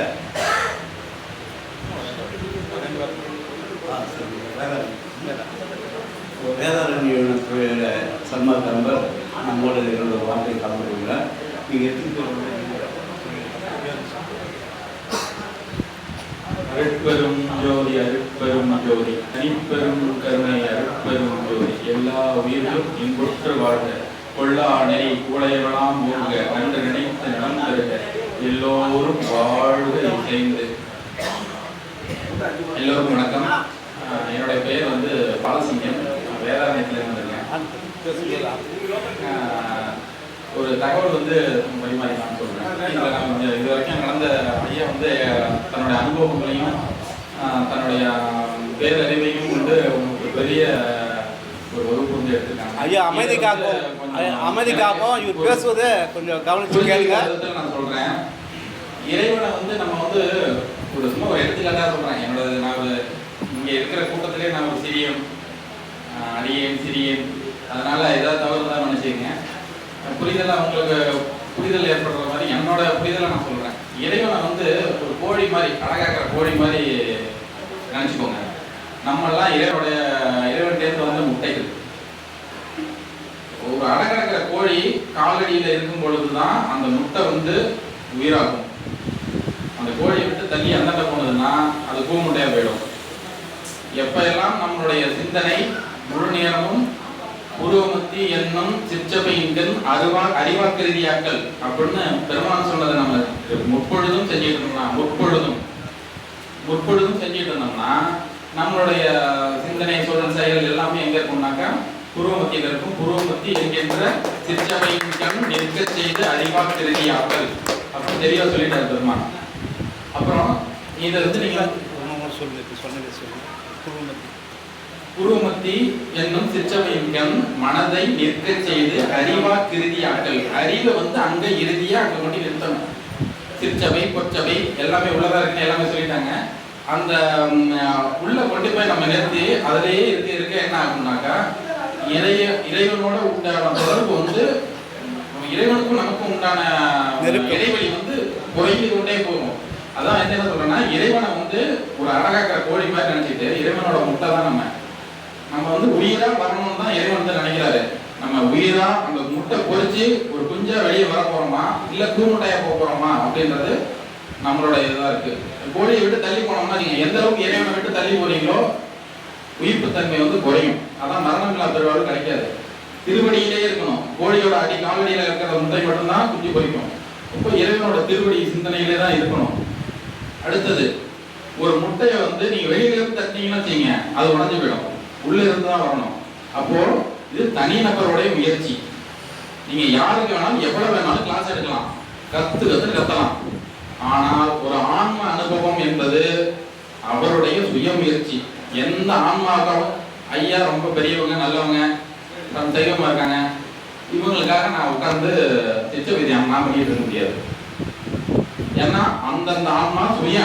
வேதாரண்ய சன்மார்க்க நண்பர் நம்மோட இரண்டு வார்த்தை கலந்து கொள்கிறார். நீங்கள் எடுத்துக்கிட்டு அருட்பெரும் ஜோதி அருட்பெரும் ஜோதி தனிப்பெரும் கருணை அருட்பெரும் ஜோதி. எல்லா உயிர்களும் இன்புற்று வாழ்க, கொள்ளா நெறி கூடையவெல்லாம் மூழ்க, நன்று நினைத்து நலம் பெறுக, எல்லோரும் வாழ்க இசைந்து. எல்லோருக்கும் வணக்கம். என்னுடைய பெயர் வந்து பாலசிங்கம், வேதாரண்யத்தில் வந்திருக்கேன். ஒரு தகவல் வந்து பரிமாறி நான் சொல்கிறேன். இதில் நான் இது வரைக்கும் நடந்த ஐயா வந்து தன்னுடைய அனுபவங்களையும் தன்னுடைய பேரறிவையும் வந்து உங்களுக்கு பெரிய ஒரு வகுப்பு வந்து எடுத்துருக்காங்க. ஐயா அமைதிக்காகவும் இவர் பேசுவதை கொஞ்சம் கவனிச்சு கேளுங்க. நான் சொல்கிறேன், இறைவனை வந்து நம்ம வந்து ஒரு சும்மா ஒரு எடுத்துக்காட்டாக சொல்கிறேன். என்னோட நான் இங்கே இருக்கிற கூட்டத்திலே நான் ஒரு சிறியன், அடியேன் சிறியன், அதனால் ஏதாவது தவறு தான் நினச்சிங்க. புரிதலாக உங்களுக்கு புரிதல் ஏற்படுற மாதிரி என்னோட புரிதலை நான் சொல்கிறேன். இறைவனை வந்து ஒரு கோழி மாதிரி, அழகாக்கிற கோழி மாதிரி நினச்சிக்கோங்க. நம்மெல்லாம் இறைவன்டேருந்து வந்து முட்டைகள். ஒரு அடகடக்கிற கோழி காலடியில் இருக்கும் பொழுது தான் அந்த முட்டை வந்து உயிராகும். அந்த கோழியை விட்டு தண்ணி எந்தண்ட போனதுன்னா அது பூமுட்டையாக போயிடும். எப்ப எல்லாம் நம்மளுடைய சிந்தனை முழு நேரமும் புருவமத்தி என்னும் சிற்றபையின் அறிவாக்கிருதியாக்கள் அப்படின்னு பெருமான் சொன்னதை நம்ம முற்பொழுதும் செஞ்சுட்டு இருந்தோம்னா முற்பொழுதும் செஞ்சுட்டு இருந்தோம்னா நம்மளுடைய சிந்தனை சூழல் செயல் எல்லாமே எங்க இருக்கும்னாக்கா புருவமத்தியில் இருக்கும். புருவமத்தி என்கின்ற சிற்றபையின் கண் நிற்க செய்து அறிவாக்கிருதியாக்கள் அப்படின்னு தெளிவாக சொல்லிட்டாரு பெருமான். அப்புறம் இதை வந்து நீங்கள் சொல்லு சொன்னதை சொல்லு. உருவமத்தி என்னும் சிற்றவையின் மனதை நிற்கச் செய்து அறிவா கிருதியாக்கல். அறிவை வந்து அங்க இறுதியா அங்க மட்டும் நிறுத்தணும். சிற்சபை பொற்சபை எல்லாமே உள்ளதா இருக்குன்னு எல்லாமே சொல்லிட்டாங்க. அந்த உள்ள கொண்டு போய் நம்ம நிறுத்தி அதிலேயே இருக்க என்ன ஆகும்னாக்கா இறைவனோட உண்டான தொடர்பு வந்து இறைவனுக்கும் நமக்கும் உண்டான இடைவெளி வந்து குறைந்து கொண்டே போகும். அதான் என்ன சொல்றேன்னா, இறைவனை வந்து ஒரு அழகாக்கிற கோழி மாதிரி நினைச்சிட்டு இறைவனோட முட்டை தான் நம்ம வந்து உயிரா வரணும்னு தான் இறைவன் வந்து நினைக்கிறாரு. நம்ம உயிரா அந்த முட்டை பொறிச்சு ஒரு குஞ்சா வெளியே வர போறோமா இல்ல தூமுட்டையா போக போறோமா அப்படின்றது நம்மளோட இதுதான் இருக்கு. கோழியை விட்டு தள்ளி போனோம்னா நீங்க எந்த அளவுக்கு இறைவனை விட்டு தள்ளி போறீங்களோ உயிர்ப்பு தன்மை வந்து குறையும். அதான் மரணமில்லா பெருவாழ்வு கிடைக்காது. திருவடியிலே இருக்கணும். கோழியோட அடி காலடியில இருக்கிற முட்டை மட்டும்தான் குஞ்சு பொறிக்கும். இப்போ இறைவனோட திருவடி சிந்தனையிலே தான் இருக்கணும். அடுத்தது, ஒரு முட்டையை வந்து நீங்க வெளியில இருந்து தட்டினீங்கன்னா வச்சுங்க அது உடஞ்சு போயிடும். உள்ள இருந்து தான் வரணும். அப்போ இது தனி நபருடைய முயற்சி. நீங்க யாருக்கு வேணாலும் எவ்வளவு வேணாலும் கிளாஸ் எடுக்கலாம், கத்தலாம். ஆனால் ஒரு ஆன்ம அனுபவம் என்பது அவருடைய சுய முயற்சி. எந்த ஆன்மாவும் ஐயா ரொம்ப பெரியவங்க நல்லவங்க தெய்வமா இருக்காங்க இவங்களுக்காக நான் உட்கார்ந்து சித்த வித்தியானம் நான் பண்ணிட்டு இருக்க முடியாது. ஏன்னா அந்தந்த ஆன்மா சுய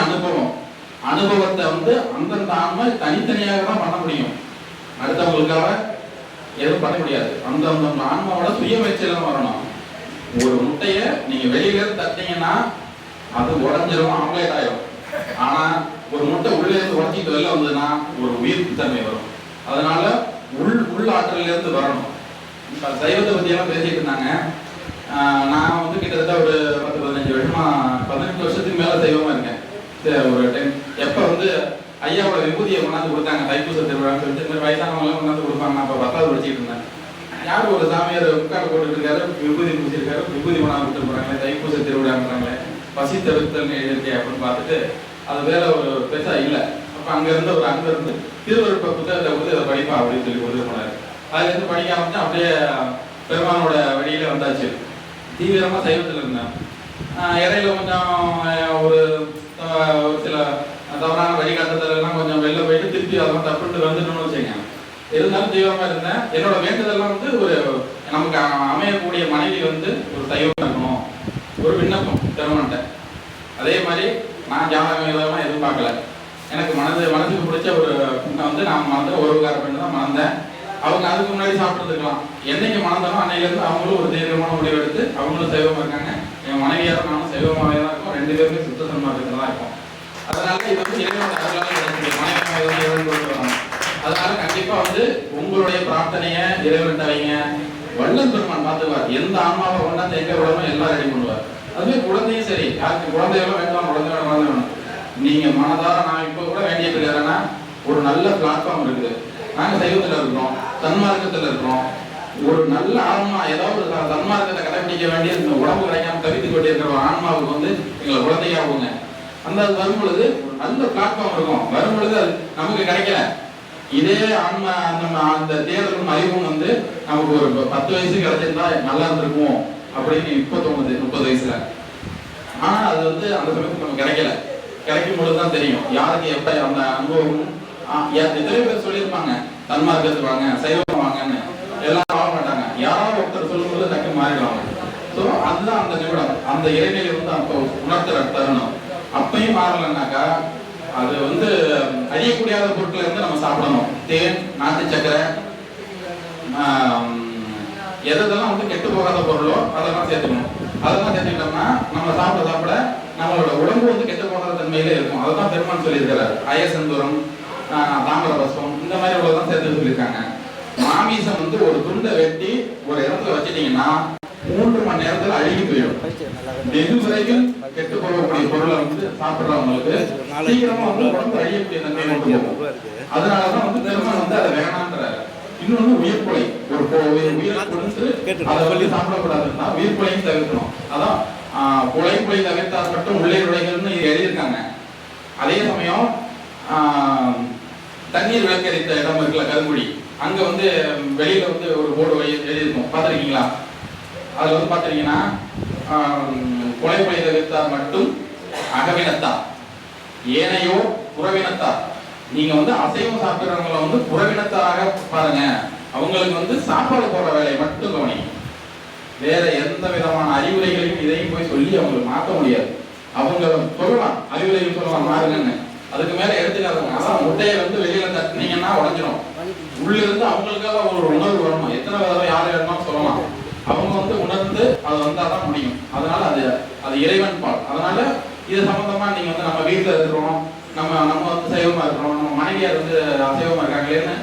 அனுபவத்தை வந்து அந்தந்த ஆன்மா தனித்தனியாக தான் பண்ண முடியும். அடுத்தவங்களுக்காக எதுவும் பண்ண முடியாது. அந்த ஆன்மாவோட சுய முயற்சியில தான் வரணும். ஒரு முட்டையை நீங்க வெளியில இருந்து தட்டிங்கன்னா அது உடஞ்சிரும், ஆம்லேட் ஆயிரும். ஆனா ஒரு முட்டை உள்ளே இருந்து உடச்சிட்டு வெளில வந்ததுன்னா ஒரு உயிர்ப்பு தன்மை வரும். அதனால உள் ஆற்றல இருந்து வரணும். இப்ப சைவத்தை பத்தி எல்லாம் பேசிட்டு இருந்தாங்க. நான் வந்து கிட்டத்தட்ட ஒரு 10-15 வருஷமா 18 வருஷத்துக்கு மேல சைவமா இருக்கேன். ஒரு டைம் எப்ப வந்து ஐயாவோட விபூதியை கொண்டாந்து கொடுத்தாங்க தைப்பூச திருவிழான்னு சொல்லிட்டு இந்த மாதிரி வயசானவங்க கொண்டாந்து கொடுப்பாங்க. நான் அப்ப 10வது படிச்சுட்டு இருந்தேன். யாரும் ஒரு சாமியார் உட்காந்து போட்டுட்டு இருக்காரு, விபூதி பூசிருக்காரு, விபூதி கொண்டாந்து கொடுத்து போறாங்களே, தைப்பூச திருவிழாங்கிறாங்களே, பசி தவிர்த்தல் எழுதியிருக்கேன் அப்படின்னு பார்த்துட்டு அது வேற ஒரு பெருசா இல்லை. அப்ப அங்க இருந்த ஒரு அங்க இருந்து திருவருப்ப புத்தகத்தை வந்து அதை படிப்பா அப்படின்னு சொல்லி கொடுத்து போனாரு. அதுல இருந்து படிக்க ஆரம்பிச்சு அப்படியே பெருமானோட வழியில வந்தாச்சு. தீவிரமா சைவத்தில் இருந்தேன். இடையில கொஞ்சம் ஒரு சில தவறான வழிகாட்டுதல் எல்லாம் கொஞ்சம் வெளில போயிட்டு திருப்பி அதெல்லாம் தப்புட்டு வந்துட்டோம்னு வச்சுங்க. இருந்தாலும் தீவிரமா இருந்தேன். என்னோட வேண்டுதெல்லாம் வந்து ஒரு நமக்கு அமையக்கூடிய மனைவி வந்து ஒரு சைவம் இருக்கணும், ஒரு விண்ணப்பம் திருமணத்தை. அதே மாதிரி நான் ஜாதகம் இதெல்லாம் எதுவும் பார்க்கல. எனக்கு மனசுக்கு பிடிச்ச ஒரு வந்து நான் மறந்து உறவுக்கார பெண்ணு தான் மறந்தேன். அவங்க அதுக்கு முன்னாடி சாப்பிட்டுருக்கலாம். என்னைக்கு மணந்தாலும் அன்னையிலேருந்து அவங்களும் ஒரு தீர்க்கமான முடிவு எடுத்து அவங்களும் சைவமாக இருக்காங்க. என் மனைவியாரும் நானும் சைவமாகவே தான் இருக்கோம். 2 பேருமே சுத்த சன்மார்க்கத்தில் தான் இருக்கோம். அதனால இது வந்து இறைவனோட அருளால கிடைக்கும். மனைவி இறைவன் கொடுத்துருவாங்க. அதனால கண்டிப்பா வந்து உங்களுடைய பிரார்த்தனையை இறைவன் வைங்க. வள்ளல் பெருமான் பார்த்துக்குவார். எந்த ஆன்மாவை கொண்டாந்து எங்க விடணும் எல்லாம் ரெடி பண்ணுவார். அதுவே குழந்தையும் சரி, யாருக்கு குழந்தைகளும் வேண்டாம், குழந்தை வேணும். நீங்க மனதார நான் இப்போ கூட வேண்டிட்டு இருக்கிறேன்னா ஒரு நல்ல பிளாட்ஃபார்ம் இருக்குது. நாங்க சைவத்துல இருக்கிறோம், சன்மார்க்கத்துல இருக்கிறோம். ஒரு நல்ல ஆன்மா ஏதாவது சன்மார்க்கத்தை கடைபிடிக்க வேண்டிய இந்த உடம்பு கிடைக்காம தவித்து கொண்டே இருக்கிற ஒரு ஆன்மாவுக்கு வந்து எங்களை குழந்தையாகுங்க. அந்த அது வரும்பொழுது ஒரு நல்ல பிளாட்ஃபார்ம் இருக்கும். வரும்பொழுது அது நமக்கு கிடைக்கல. இதே ஆன்மா அந்த தேர்தலும் அறிவும் வந்து நமக்கு ஒரு 10 வயசு கிடைச்சிருந்தா நல்லா இருந்திருக்கும் அப்படின்னு இப்போ தோணுது 30 வயசுல. ஆனா அது வந்து அந்த சமயத்துக்கு நமக்கு கிடைக்கல. கிடைக்கும் பொழுதுதான் தெரியும் யாருக்கு எப்ப அந்த அனுபவம். எத்தனை பேர் சொல்லியிருப்பாங்க தன்மார்க்கத்துக்கு வாங்க, சைவம் வாங்கன்னு. எல்லாம் ஆக மாட்டாங்க. யாராவது ஒருத்தர் சொல்லும்போது டக்கு மாறிடுவாங்க. ஸோ அதுதான் அந்த நிமிடம், அந்த இறைநிலை வந்து அப்போ உணர்த்துற தருணம். அப்பயும் மாறலன்னாக்கா அது வந்து அறியக்கூடியாத பொருட்களை வந்து நம்ம சாப்பிடணும். தேன், நாட்டு சக்கரை, எதெல்லாம் வந்து கெட்டு போகாத பொருளோ அதெல்லாம் சேர்த்துக்கணும். அதெல்லாம் சேர்த்துக்கிட்டோம்னா நம்ம சாப்பிட நம்மளோட உடம்பு வந்து கெட்டு போகாத தன்மையிலே இருக்கும். அதான் பெருமான் சொல்லியிருக்கிறார். அயசந்தூரம், தாமிரபஸ்வம் இந்த மாதிரி உள்ளதான் சேர்த்து சொல்லியிருக்காங்க. மாமிசம் வந்து ஒரு துண்டை வெட்டி ஒரு இடத்துல வச்சுட்டீங்கன்னா 3 மணி நேரத்துல அழுகி போயிடும். வெகு விரைவில் கெட்டு போகக்கூடிய பொருளை வந்து சாப்பிடுறவங்களுக்கு சீக்கிரமா வந்து உடம்பு அழியக்கூடிய தன்மை கொண்டு போகும். அதனாலதான் வந்து பெருமான் வந்து அதை வேணான்றாரு. இன்னொன்னு உயிர்கொலை, ஒரு உயிரை கொடுத்து அதை சொல்லி சாப்பிடக்கூடாதுன்னா உயிர்கொலையும் தவிர்க்கணும். அதான் கொலை தவிர்த்தால் மட்டும் உள்ளே நுழைகள்னு எழுதியிருக்காங்க. அதே சமயம் தண்ணீர் விளக்கரித்த இடம் இருக்குல்ல கருங்குடி, அங்க வந்து வெளியில வந்து ஒரு போர்டு எழுதியிருக்கும், பார்த்துருக்கீங்களா? அதுல வந்து பார்த்துருக்கீங்கன்னா கொலை தவிர்த்தால் மட்டும் அகவினத்தா ஏனையோர் புறவினத்தார். நீங்க வந்து அசைவம் சாப்பிடுறவங்களை வந்து புறவினத்தாராக பாருங்க. அவங்களுக்கு வந்து சாப்பாடு போடுற வேலையை மட்டும் கவனிங்க. வேற எந்த விதமான அறிவுரைகளையும் இதையும் போய் சொல்லி அவங்களுக்கு மாற்ற முடியாது. அவங்க சொல்லலாம், அறிவுரைகள் சொல்லலாம் மாறுங்கன்னு. அதுக்கு மேல எடுத்துக்காதுங்க. அதான் முட்டையை வந்து வெளியில தட்டினீங்கன்னா உடஞ்சிடும். உள்ள இருந்து அவங்களுக்காக ஒரு உணர்வு வரணும். எத்தனை தடவை யார் வேணுமான்னு சொல்லலாம். அவங்க வந்து உணர்ந்து அது வந்தாதான் முடியும். அதனால அது இறைவன் பால். அதனால இது சம்பந்தமா நீங்க வந்து நம்ம வீட்டுல இருக்கிறோம், நம்ம வந்து சைவமா இருக்கிறோம், நம்ம மனைவியார் வந்து அசைவமா இருக்காங்களேன்னு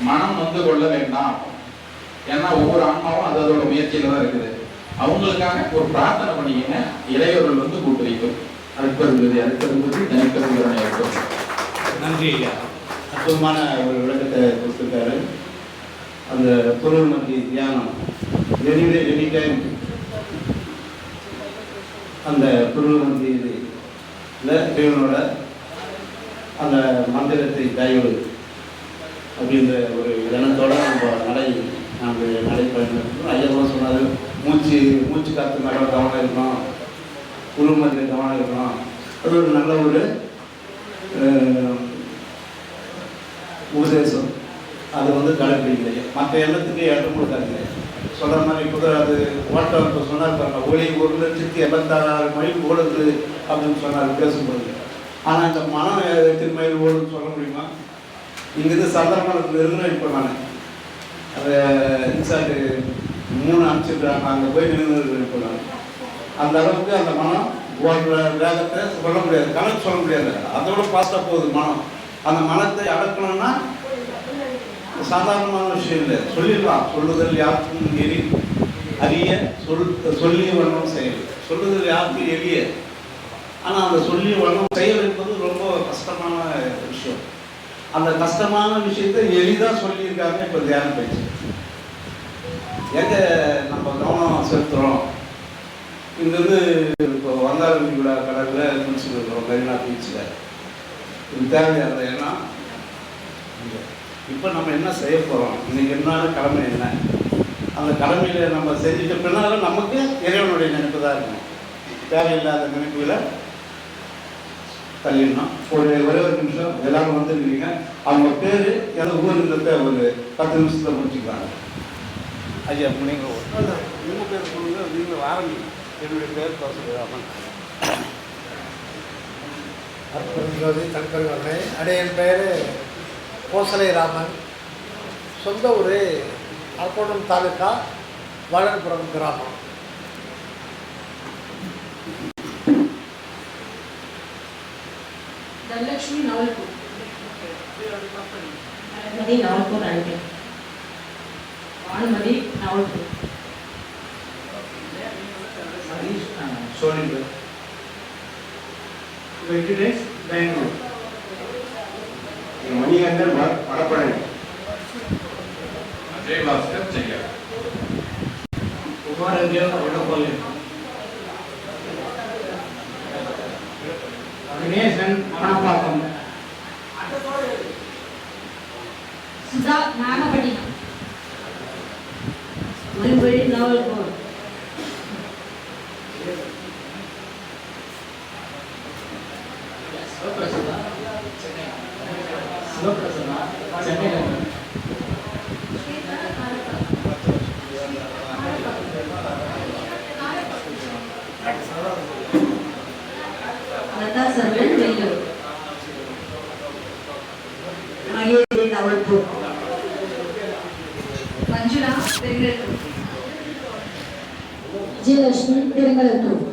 மனம் வந்து கொள்ள வேண்டாம். ஏன்னா ஒவ்வொரு ஆன்மாவும் அதோட முயற்சியில தான் இருக்குது. அவங்களுக்காக ஒரு பிரார்த்தனை பண்ணிக்கங்க. இளையவர்கள் வந்து கூட்டு வைக்கும். அடுப்பது தனிப்பெருங்கருணை இருக்கும். நன்றி ஐயா. அற்புதமான ஒரு விளக்கத்தை கொடுத்துருக்காரு. அந்த பொருள் மத்திய தியானம் எனி டைம் அந்த பொருள் மத்திய இறைவனோட அந்த மந்திரத்தை தயவு அப்படின்ற ஒரு எண்ணத்தோட நம்ம நடைபயணம். ஐயா கூட சொன்னார், மூச்சு காற்று மேலே கவனம் இருக்கணும், பொருள் மத்திய கவனம் இருக்கணும். அது ஒரு நல்ல ஒரு உபதேசம். அது வந்து கடைபிடிக்கலையே மற்ற எண்ணத்துக்கு இடம் கொடுக்காதீங்க. சொல்கிற மாதிரி கூட அது ஓட்டம் இப்போ சொன்னார் பாருங்க, ஒளி 1,86,000 மைல் ஓடுது அப்படின்னு சொன்னார் பேசும்போது. ஆனால் இந்த மனம் எத்தனை மைல் ஓடுன்னு சொல்ல முடியுமா? இங்கேருந்து சந்திரமலத்தில் இருந்தால் இப்போ நான் அதை இன்சார்ட்டு 3 அனுப்பிச்சிருக்காங்க, அங்கே போய் நின்று இப்போ நான் அந்த அளவுக்கு அந்த மனம் ஓடுற வேகத்தை சொல்ல முடியாது, கணக்கு சொல்ல முடியாது. அதோட ஃபாஸ்ட்டாக போகுது மனம். அந்த மனத்தை அடக்கணும்னா சாதாரணமான விஷயம் இல்லை, சொல்லிடலாம். சொல்லுதல் யாருக்கும் அரிய சொல்லி வண்ணம் செயல். சொல்லுதல் யாருக்கும் எளிய, ஆனால் அந்த சொல்லி வண்ணம் செயல் என்பது ரொம்ப கஷ்டமான விஷயம். அந்த கஷ்டமான விஷயத்தை எளிதாக சொல்லியிருக்காங்க இப்போ தியானம் பேச்சு. எங்கே நம்ம கவனம் செலுத்துகிறோம்? இங்கேருந்து இப்போ வந்தாரவழி விழா கடலில் குளிச்சுட்டு இருக்கிறோம், மெரினா பீச்சில். இது தேவையான. ஏன்னா இப்போ நம்ம என்ன செய்ய போகிறோம், இன்றைக்கி என்னால கடமை என்ன, அந்த கடமையில் நம்ம செஞ்சுட்ட பின்னாலும் நமக்கு இறைவனுடைய நினைப்பு தான் இருக்கணும். தேவையில்லாத நினைப்புகளை தள்ளிடணும். ஒரே ஒரு நிமிஷம் எல்லாரும் வந்துருக்கீங்க. அவங்க பேர் எந்த ஊருன்றத ஒரு 10 நிமிஷத்தில் முடிச்சுக்கிறாங்க. ஐயா நீங்கள் உங்கள் பேர் சொல்லுங்க, நீங்கள் ஆரம்பிங்க. என்னுடைய பேர் சொல்லுங்கள். அற்புதம் தனிப்பெருங்கருணை. என் பேர் கோசலை ராமன். சொந்த ஊர் அரக்கோணம் தாலுக்கா வளர்புரம் கிராமம். தனலட்சுமி நாவல்பூர். மதி நாவல்பூர் அன்பே. வான்மதி நாவல்பூர். சோனிபர் வெங்கடேஷ் பெங்களூர். மணிகண்டன் வடப்பழனி. அஜய் பாஸ்கர் சென்னை. குமாரதேவ் வடப்பள்ளி. கணேசன் மணப்பாக்கம். சுதா நாகப்பட்டினம். மணிபுரி நாவல்பூர். லதா சர்வன் வெள்ளூர். மகேஸ்வரி நாவல்பூர். மஞ்சுளா பெருங்கலத்தூர். விஜயலட்சுமி பெருங்கலத்தூர்.